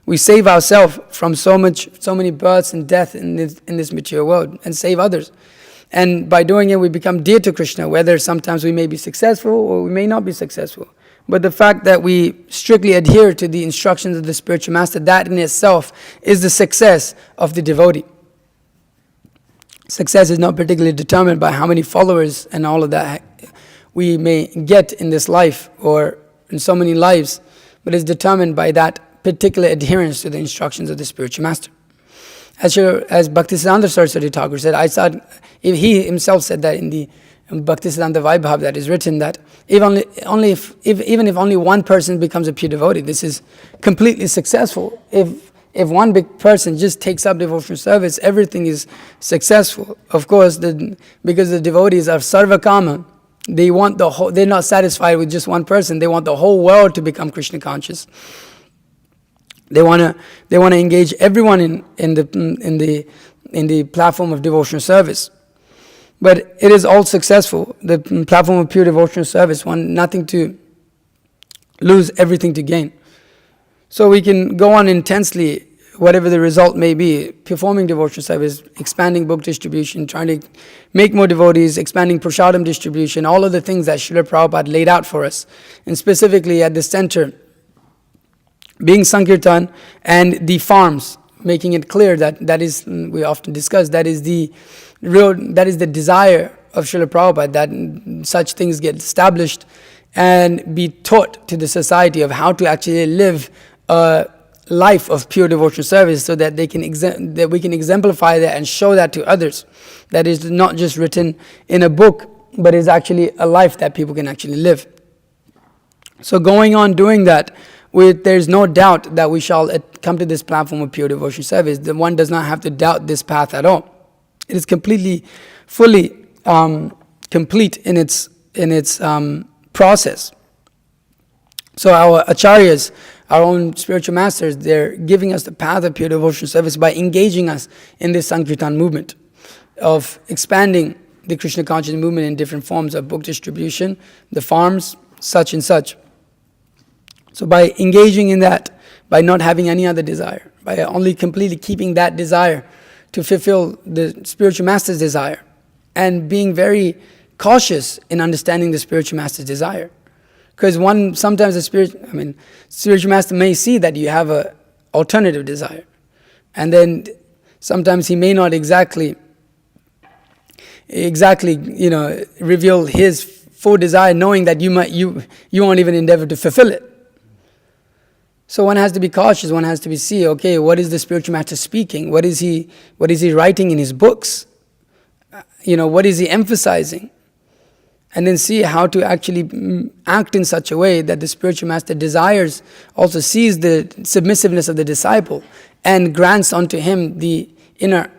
We save ourselves from so many births and death in this material world, and save others. And by doing it, we become dear to Krishna, whether sometimes we may be successful or we may not be successful. But the fact that we strictly adhere to the instructions of the spiritual master, that in itself is the success of the devotee. Success is not particularly determined by how many followers and all of that we may get in this life or in so many lives, but is determined by that particular adherence to the instructions of the spiritual master. As Bhaktisiddhanta Saraswati Thakur said, he himself said that in the Bhaktisiddhanta Vaibhav that is written, that even if only one person becomes a pure devotee, this is completely successful. If one big person just takes up devotional service, everything is successful. Of course, because the devotees are sarvakama, they want the whole. They're not satisfied with just one person. They want the whole world to become Krishna conscious. They want to engage everyone in the platform of devotional service. But it is all successful. The platform of pure devotional service, nothing to lose, everything to gain. So we can go on intensely, whatever the result may be, performing devotional service, expanding book distribution, trying to make more devotees, expanding prasadam distribution, all of the things that Srila Prabhupada laid out for us. And specifically at the center, being Sankirtan and the farms, making it clear that is, we often discuss, that is the desire of Srila Prabhupada, that such things get established and be taught to the society of how to actually live a life of pure devotional service, so that we can exemplify that and show that to others. That is not just written in a book, but is actually a life that people can actually live. So going on doing that, there's no doubt that we shall come to this platform of pure devotional service. The one does not have to doubt this path at all. It is completely, fully complete in its process. So our acharyas, our own spiritual masters, they're giving us the path of pure devotional service by engaging us in this Sankirtan movement of expanding the Krishna consciousness movement in different forms of book distribution, the farms, such and such. So by engaging in that, by not having any other desire, by only completely keeping that desire to fulfill the spiritual master's desire, and being very cautious in understanding the spiritual master's desire. Because sometimes the spiritual master may see that you have an alternative desire, and then sometimes he may not exactly reveal his full desire, knowing that you won't even endeavor to fulfill it. So one has to be cautious. One has to see, okay, what is the spiritual master speaking? What is he writing in his books? What is he emphasizing? And then see how to actually act in such a way that the spiritual master desires, also sees the submissiveness of the disciple and grants unto him the inner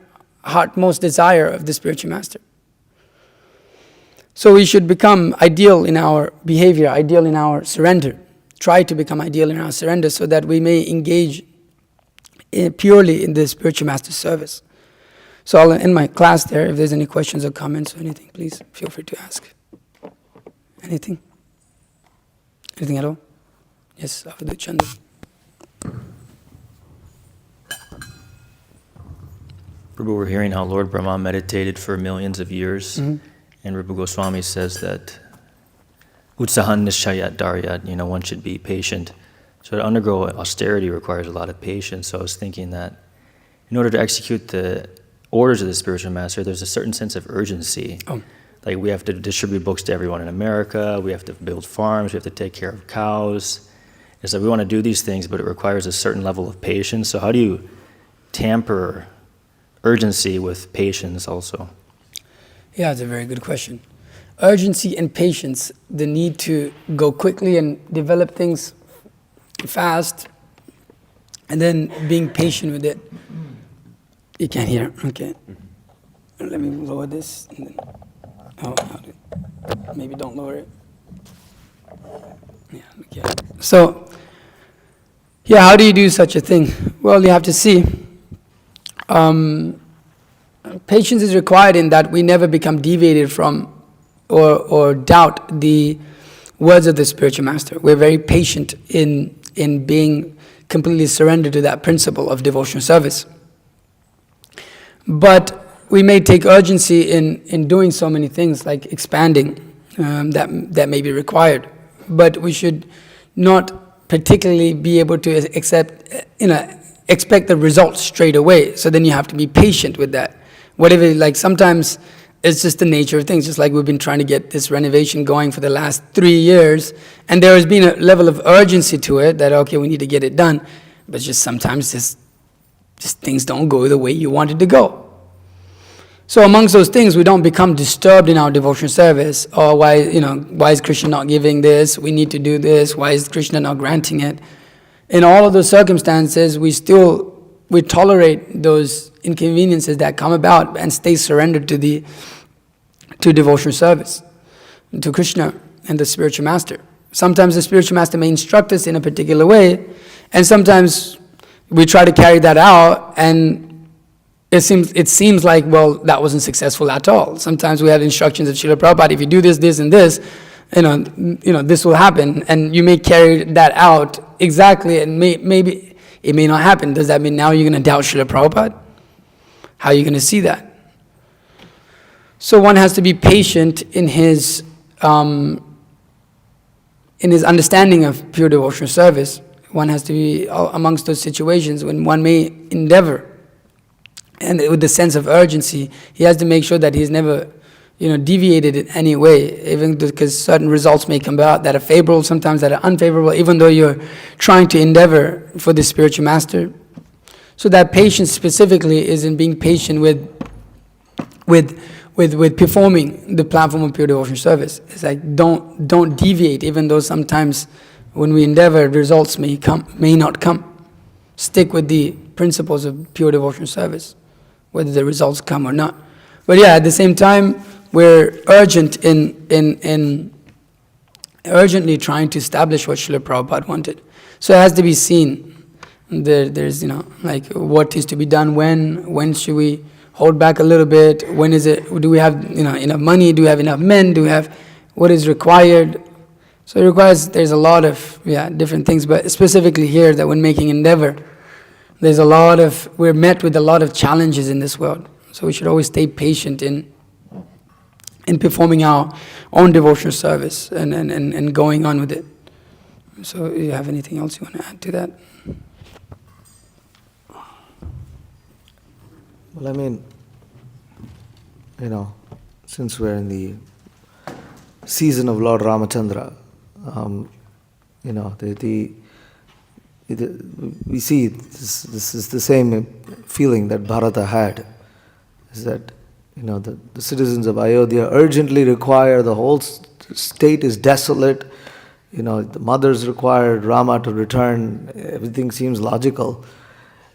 heartmost desire of the spiritual master. So we should become ideal in our behavior, ideal in our surrender. Try to become ideal in our surrender, so that we may engage purely in the spiritual master's service. So I'll end my class there. If there's any questions or comments or anything, please feel free to ask. Anything? Anything at all? Yes, Avadut Chandra. Prabhu, we're hearing how Lord Brahma meditated for millions of years, and Rupa Goswami says that Utsahan nishayat daryat, one should be patient. So to undergo austerity requires a lot of patience. So I was thinking that in order to execute the orders of the spiritual master, there's a certain sense of urgency. Like we have to distribute books to everyone in America, we have to build farms, we have to take care of cows. It's like we want to do these things, but it requires a certain level of patience. So how do you temper urgency with patience also? Yeah, it's a very good question. Urgency and patience, the need to go quickly and develop things fast, and then being patient with it. You can't hear, okay. Let me lower this. And then, maybe don't lower it. Yeah, okay. So, how do you do such a thing? Well, you have to see. Patience is required in that we never become deviated from or doubt the words of the spiritual master. We're very patient in being completely surrendered to that principle of devotional service. But we may take urgency in doing so many things like expanding that may be required. But we should not particularly be able to expect the results straight away. So then you have to be patient with that. Whatever, like sometimes it's just the nature of things, just like we've been trying to get this renovation going for the last 3 years, and there has been a level of urgency to it that, okay, we need to get it done, but just sometimes Just things don't go the way you want it to go. So amongst those things, we don't become disturbed in our devotional service. Or why is Krishna not giving this? We need to do this. Why is Krishna not granting it? In all of those circumstances, we tolerate those inconveniences that come about and stay surrendered to devotional service, to Krishna and the spiritual master. Sometimes the spiritual master may instruct us in a particular way, and sometimes we try to carry that out, and it seems like, well, that wasn't successful at all. Sometimes we have instructions of Srila Prabhupada, if you do this, this, and this, this will happen, and you may carry that out exactly, and maybe it may not happen. Does that mean now you're going to doubt Srila Prabhupada? How are you going to see that? So one has to be patient in his understanding of pure devotional service. One has to be amongst those situations when one may endeavor, and with the sense of urgency, he has to make sure that he's never, deviated in any way, even because certain results may come about that are favorable, sometimes that are unfavorable, even though you're trying to endeavor for the spiritual master. So that patience specifically is in being patient with performing the platform of pure devotional service. It's like don't deviate, even though sometimes when we endeavor, results may not come. Stick with the principles of pure devotional service, whether the results come or not. But yeah, at the same time, we're urgent in urgently trying to establish what Srila Prabhupada wanted. So it has to be seen. There's what is to be done when should we hold back a little bit, when is it, do we have enough money, do we have enough men, do we have what is required. So it requires, there's a lot of different things, but specifically here that when making endeavor, we're met with a lot of challenges in this world. So we should always stay patient in performing our own devotional service and going on with it. So do you have anything else you want to add to that? Well, I mean, since we're in the season of Lord Ramachandra, we see this is the same feeling that Bharata had, is that the citizens of Ayodhya urgently require, the whole state is desolate, the mothers required Rama to return, everything seems logical,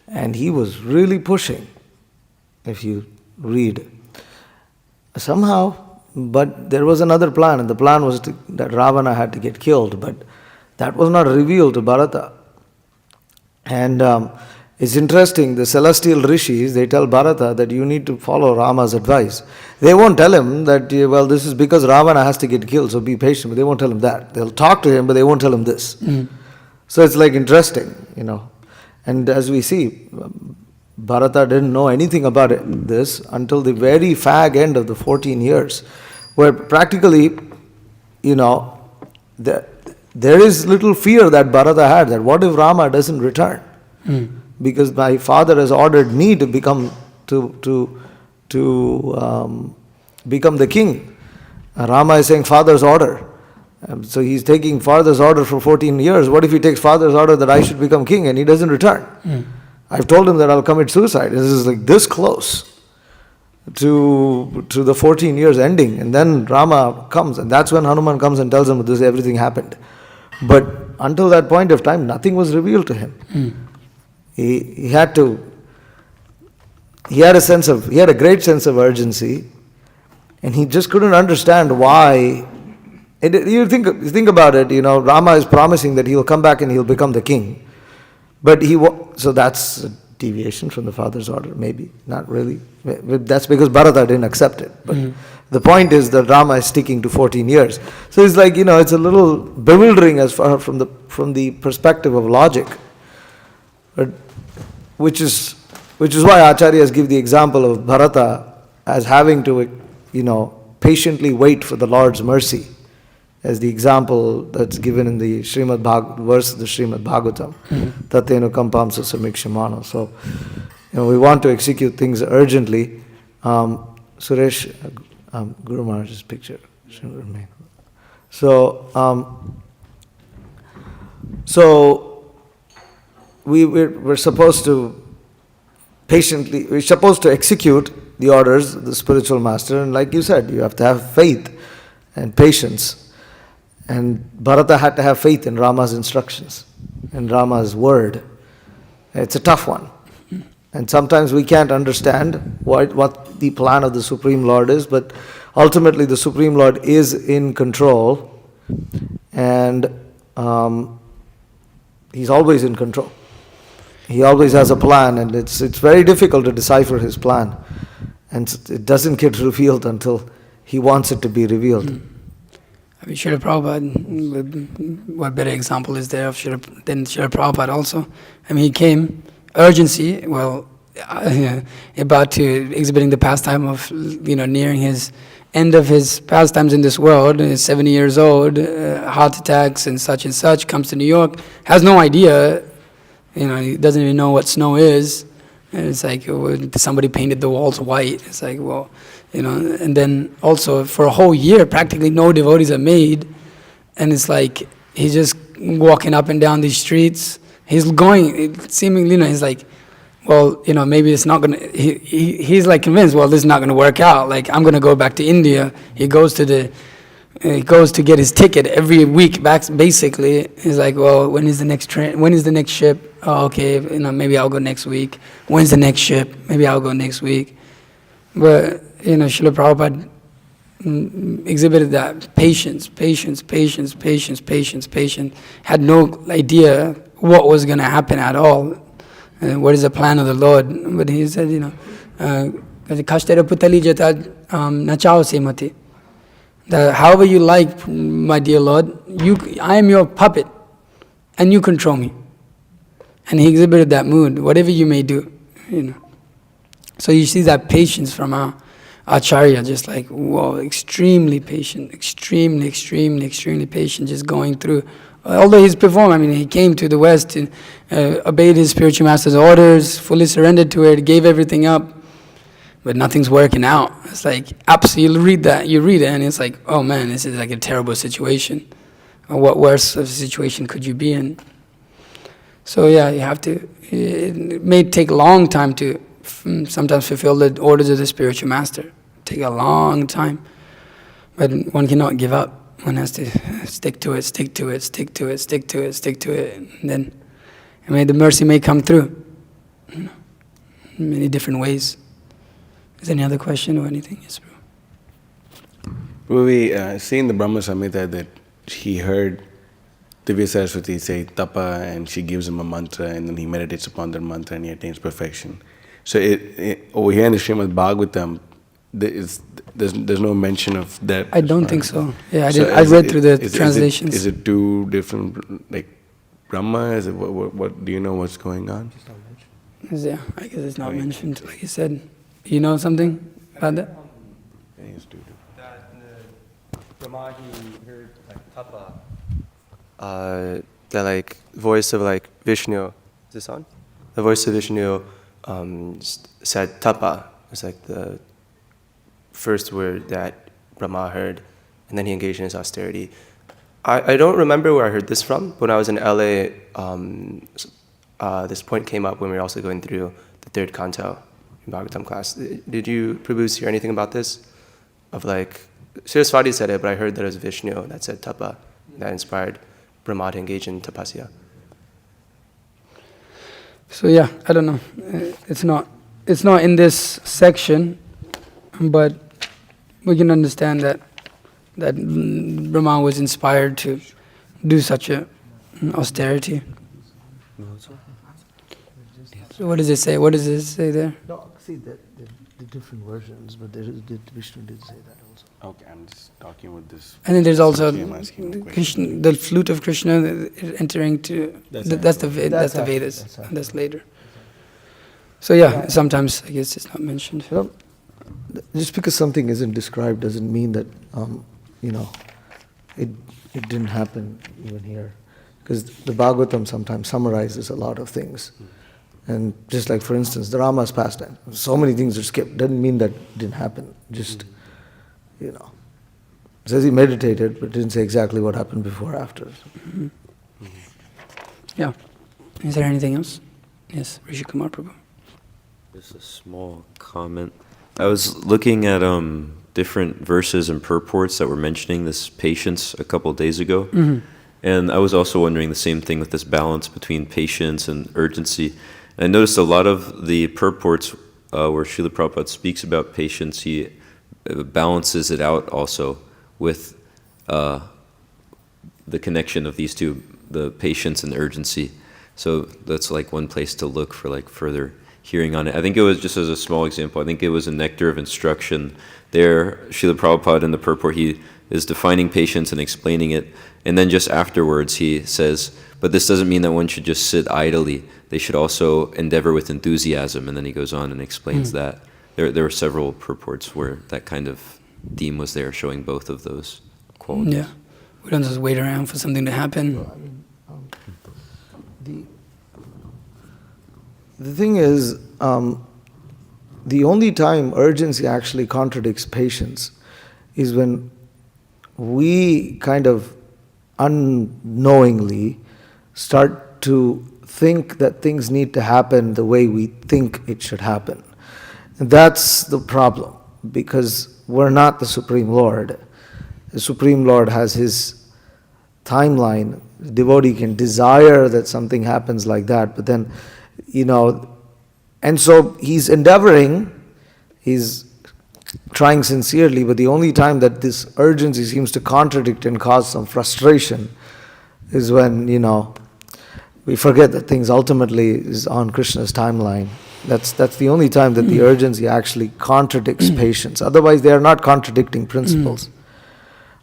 and he was really pushing, if you read. Somehow, but there was another plan, and the plan was that Ravana had to get killed, but that was not revealed to Bharata. And it's interesting, the celestial rishis, they tell Bharata that you need to follow Rama's advice. They won't tell him that, well, this is because Ravana has to get killed, so be patient, but they won't tell him that. They'll talk to him, but they won't tell him this. So it's like interesting, And as we see, Bharata didn't know anything about this until the very fag end of the 14 years, where practically, there is little fear that Bharata had, that what if Rama doesn't return? Because my father has ordered me to become the king. Rama is saying father's order. So he's taking father's order for 14 years. What if he takes father's order that I should become king and he doesn't return? I've told him that I'll commit suicide. This is like this close to the 14 years ending. And then Rama comes, and that's when Hanuman comes and tells him that everything happened. But until that point of time, nothing was revealed to him. He had a great sense of urgency, and he just couldn't understand why. You think about it, Rama is promising that he'll come back and he'll become the king. But so that's a deviation from the father's order, maybe, not really. That's because Bharata didn't accept it. But the point is that Rama is sticking to 14 years. So it's like, it's a little bewildering as far from the perspective of logic. But which is why Acharyas give the example of Bharata as having to, patiently wait for the Lord's mercy, as the example that's given in the verse of the Srimad Bhagavatam, Tatenu Kampamsa Samikshamano. So, we want to execute things urgently. Suresh, Guru Maharaj's picture should remain. So we're supposed to patiently, we're supposed to execute the orders of the spiritual master, and like you said, you have to have faith and patience. And Bharata had to have faith in Rama's instructions, in Rama's word. It's a tough one. And sometimes we can't understand what the plan of the Supreme Lord is, but ultimately the Supreme Lord is in control, and He's always in control. He always has a plan, and it's very difficult to decipher His plan. And it doesn't get revealed until He wants it to be revealed. I mean, Srila Prabhupada, what better example is there of than Srila Prabhupada also? I mean, he came, urgency, well, about to exhibiting the pastime of, nearing his end of his pastimes in this world. He's 70 years old, heart attacks and such, comes to New York, has no idea, he doesn't even know what snow is. And it's like, somebody painted the walls white. It's like, well, and then also for a whole year, practically no devotees are made. And it's like, he's just walking up and down these streets. He's going, seemingly, he's like, well, maybe it's not going to, he's like convinced, well, this is not going to work out. Like, I'm going to go back to India. He goes to get his ticket every week back, basically. He's like, well, when is the next train? When is the next ship? Oh, okay, maybe I'll go next week. When's the next ship? Maybe I'll go next week. But, Srila Prabhupada exhibited that patience, had no idea what was going to happen at all. What is the plan of the Lord? But he said, kashtera putali jata nachao semati. That however you like, my dear Lord, I am your puppet, and you control me. And he exhibited that mood, whatever you may do, So you see that patience from our Acharya, just like, whoa, extremely patient, extremely patient, just going through. Although he's performed, he came to the West and obeyed his spiritual master's orders, fully surrendered to it, gave everything up, but nothing's working out. It's like, absolutely, you read it, and it's like, oh man, this is like a terrible situation. Or what worse of a situation could you be in? So yeah, you have to, it may take a long time to sometimes fulfill the orders of the spiritual master. Take a long time, but one cannot give up. One has to stick to it, and then the mercy may come through in many different ways. Is there any other question or anything? Yes, bro. We see in the Brahma Samhita that he heard Divya Saraswati say tapa, and she gives him a mantra, and then he meditates upon that mantra and he attains perfection. So over here in the Srimad Bhagavatam, there's no mention of that. I don't think so. Yeah, I read through the translations. Is it two different, like Brahma? Is it what do you know what's going on? Yeah, I guess it's not mentioned. Like you said, you know something about that? That Brahma, he heard like tapa. The like voice of like Vishnu. Is this on? The voice of Vishnu said tapa. It's like the first word that Brahma heard, and then he engaged in his austerity. I don't remember where I heard this from. When I was in LA, this point came up when we were also going through the third canto in Bhagavatam class. Did you, Prabhu, hear anything about this? Of like, Saraswati said it, but I heard that it was Vishnu that said tapa, that inspired Brahma to engage in tapasya. So yeah, I don't know. It's not in this section, but we can understand that Brahma was inspired to do such a austerity. So what does it say? What does it say there? No, see the different versions, but Vishnu did say that also. Okay, I'm just talking with this. And then there's also Krishna, the flute of Krishna entering to. That's the Vedas. That's later. So yeah, sometimes I guess it's not mentioned. Just because something isn't described doesn't mean that it didn't happen even here. Because the Bhagavatam sometimes summarizes a lot of things. And just like, for instance, the Rama's pastime, so many things are skipped. Doesn't mean that didn't happen. Just, it says he meditated, but didn't say exactly what happened before or after. Mm-hmm. Yeah. Is there anything else? Yes, Rishi Kumar Prabhu. Just a small comment. I was looking at different verses and purports that were mentioning this patience a couple of days ago. And I was also wondering the same thing with this balance between patience and urgency. And I noticed a lot of the purports where Srila Prabhupada speaks about patience, he balances it out also with the connection of these two, the patience and urgency. So that's like one place to look for like further hearing on it. I think it was, just as a small example, I think it was a Nectar of Instruction. There, Srila Prabhupada in the purport, he is defining patience and explaining it. And then just afterwards he says, but this doesn't mean that one should just sit idly. They should also endeavor with enthusiasm. And then he goes on and explains that. There were several purports where that kind of theme was there, showing both of those qualities. Yeah. We don't just wait around for something to happen. The thing is, the only time urgency actually contradicts patience is when we kind of unknowingly start to think that things need to happen the way we think it should happen. And that's the problem, because we're not the Supreme Lord. The Supreme Lord has his timeline. The devotee can desire that something happens like that, but then, and so he's endeavoring, he's trying sincerely, but the only time that this urgency seems to contradict and cause some frustration is when, we forget that things ultimately is on Krishna's timeline. That's the only time that the urgency actually contradicts patience. Otherwise, they are not contradicting principles.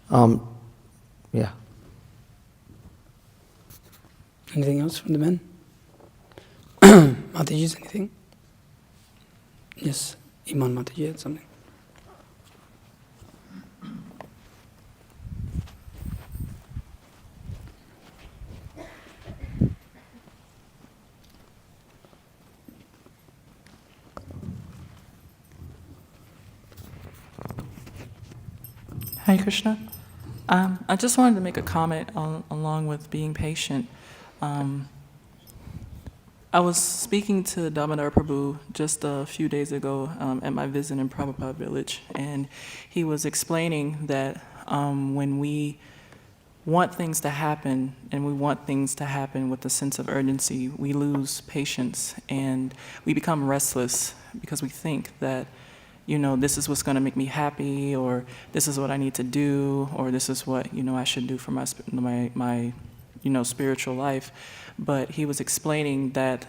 Yeah. Anything else from the men? Mataji's anything? Yes, Iman Mataji had something. Hare Krishna. I just wanted to make a comment along with being patient. I was speaking to Damodar Prabhu just a few days ago at my visit in Prabhupada village, and he was explaining that when we want things to happen, and we want things to happen with a sense of urgency, we lose patience and we become restless because we think that this is what's going to make me happy, or this is what I need to do, or this is what, I should do for my spiritual life. But he was explaining that,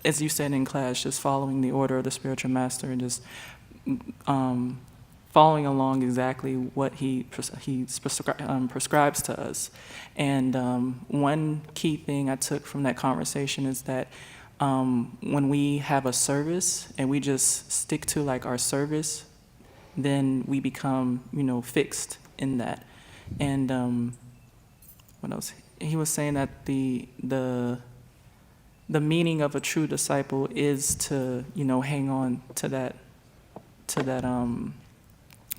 as you said in class, just following the order of the spiritual master and just following along exactly what he prescribes to us. And one key thing I took from that conversation is that when we have a service and we just stick to like our service, then we become, fixed in that. And what else? He was saying that the meaning of a true disciple is to, hang on to that,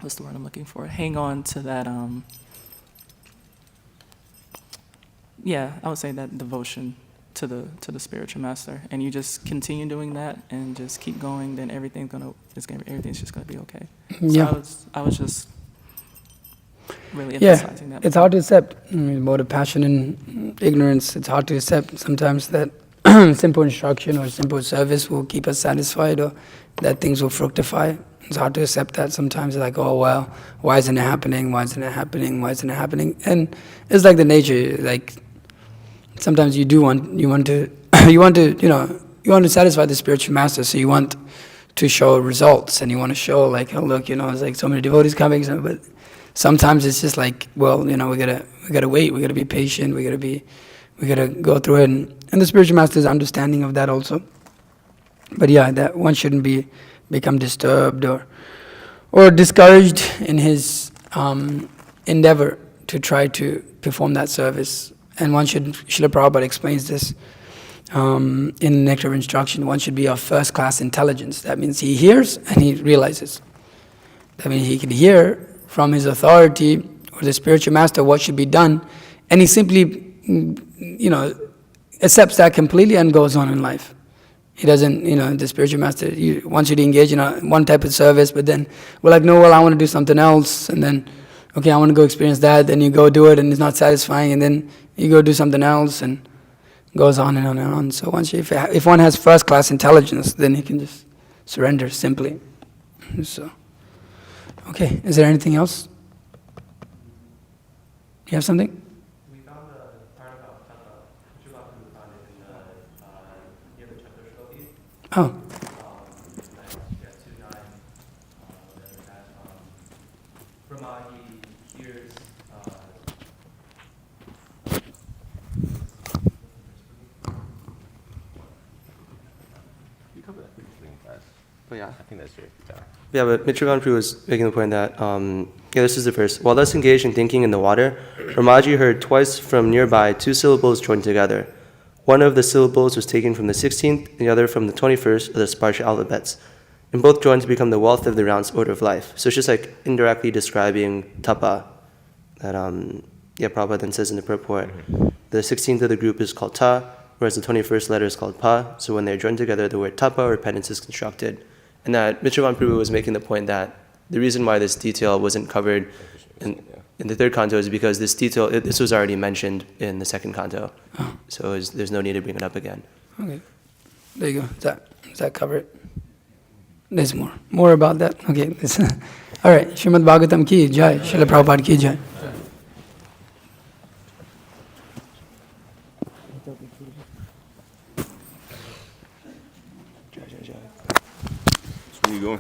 what's the word I'm looking for? Hang on to that, I would say that devotion to the spiritual master, and you just continue doing that and just keep going, then everything's just gonna be okay. So I was just really emphasizing that. It's hard to accept about a passion and ignorance. It's hard to accept sometimes that simple instruction or simple service will keep us satisfied, or that things will fructify. It's hard to accept that sometimes. It's like, oh well, why isn't it happening? Why isn't it happening? Why isn't it happening? And it's like the nature, like. Sometimes you want to satisfy the spiritual master, so you want to show results, and you want to show like, oh look, it's like so many devotees coming, but sometimes it's just like, well, we gotta wait, we gotta be patient, we gotta go through it, and the spiritual master is understanding of that also. But that one shouldn't become disturbed or discouraged in his endeavor to try to perform that service. And Srila Prabhupada explains this in the Nectar of Instruction. One should be of first-class intelligence. That means he hears and he realizes. That means he can hear from his authority or the spiritual master what should be done, and he simply, accepts that completely and goes on in life. He doesn't, the spiritual master wants you to engage in one type of service, but then we're like, no, well, I want to do something else, and then, okay, I want to go experience that, then you go do it, and it's not satisfying, and then you go do something else, and it goes on and on and on. So if one has first-class intelligence, then he can just surrender simply. So, okay, is there anything else? You have something? We found a part about Tapa, which we found it near the Chaturshloki. Oh. Yeah, 2:9. That Brahma, he hears. You covered that pretty fast. But yeah, I think that's great. Yeah. Yeah, but Mitravan Prabhu was making the point that, this is the verse. While thus engaged in thinking in the water, Ramaji heard twice from nearby 2 syllables joined together. One of the syllables was taken from the 16th, and the other from the 21st of the Sparsha alphabets. And both joined to become the wealth of the rounds order of life. So it's just like indirectly describing tapa. That, Prabhupada then says in the purport, the 16th of the group is called ta, whereas the 21st letter is called pa. So when they're joined together, the word tapa or penance is constructed. And that Mitravan Prabhu was making the point that the reason why this detail wasn't covered in the third canto is because this was already mentioned in the second canto. Oh. So there's no need to bring it up again. Okay. There you go. Does that cover it? There's more. More about that. Okay. All right. Srimad Bhagavatam ki jai. Srila Prabhupada ki jai. Where you going?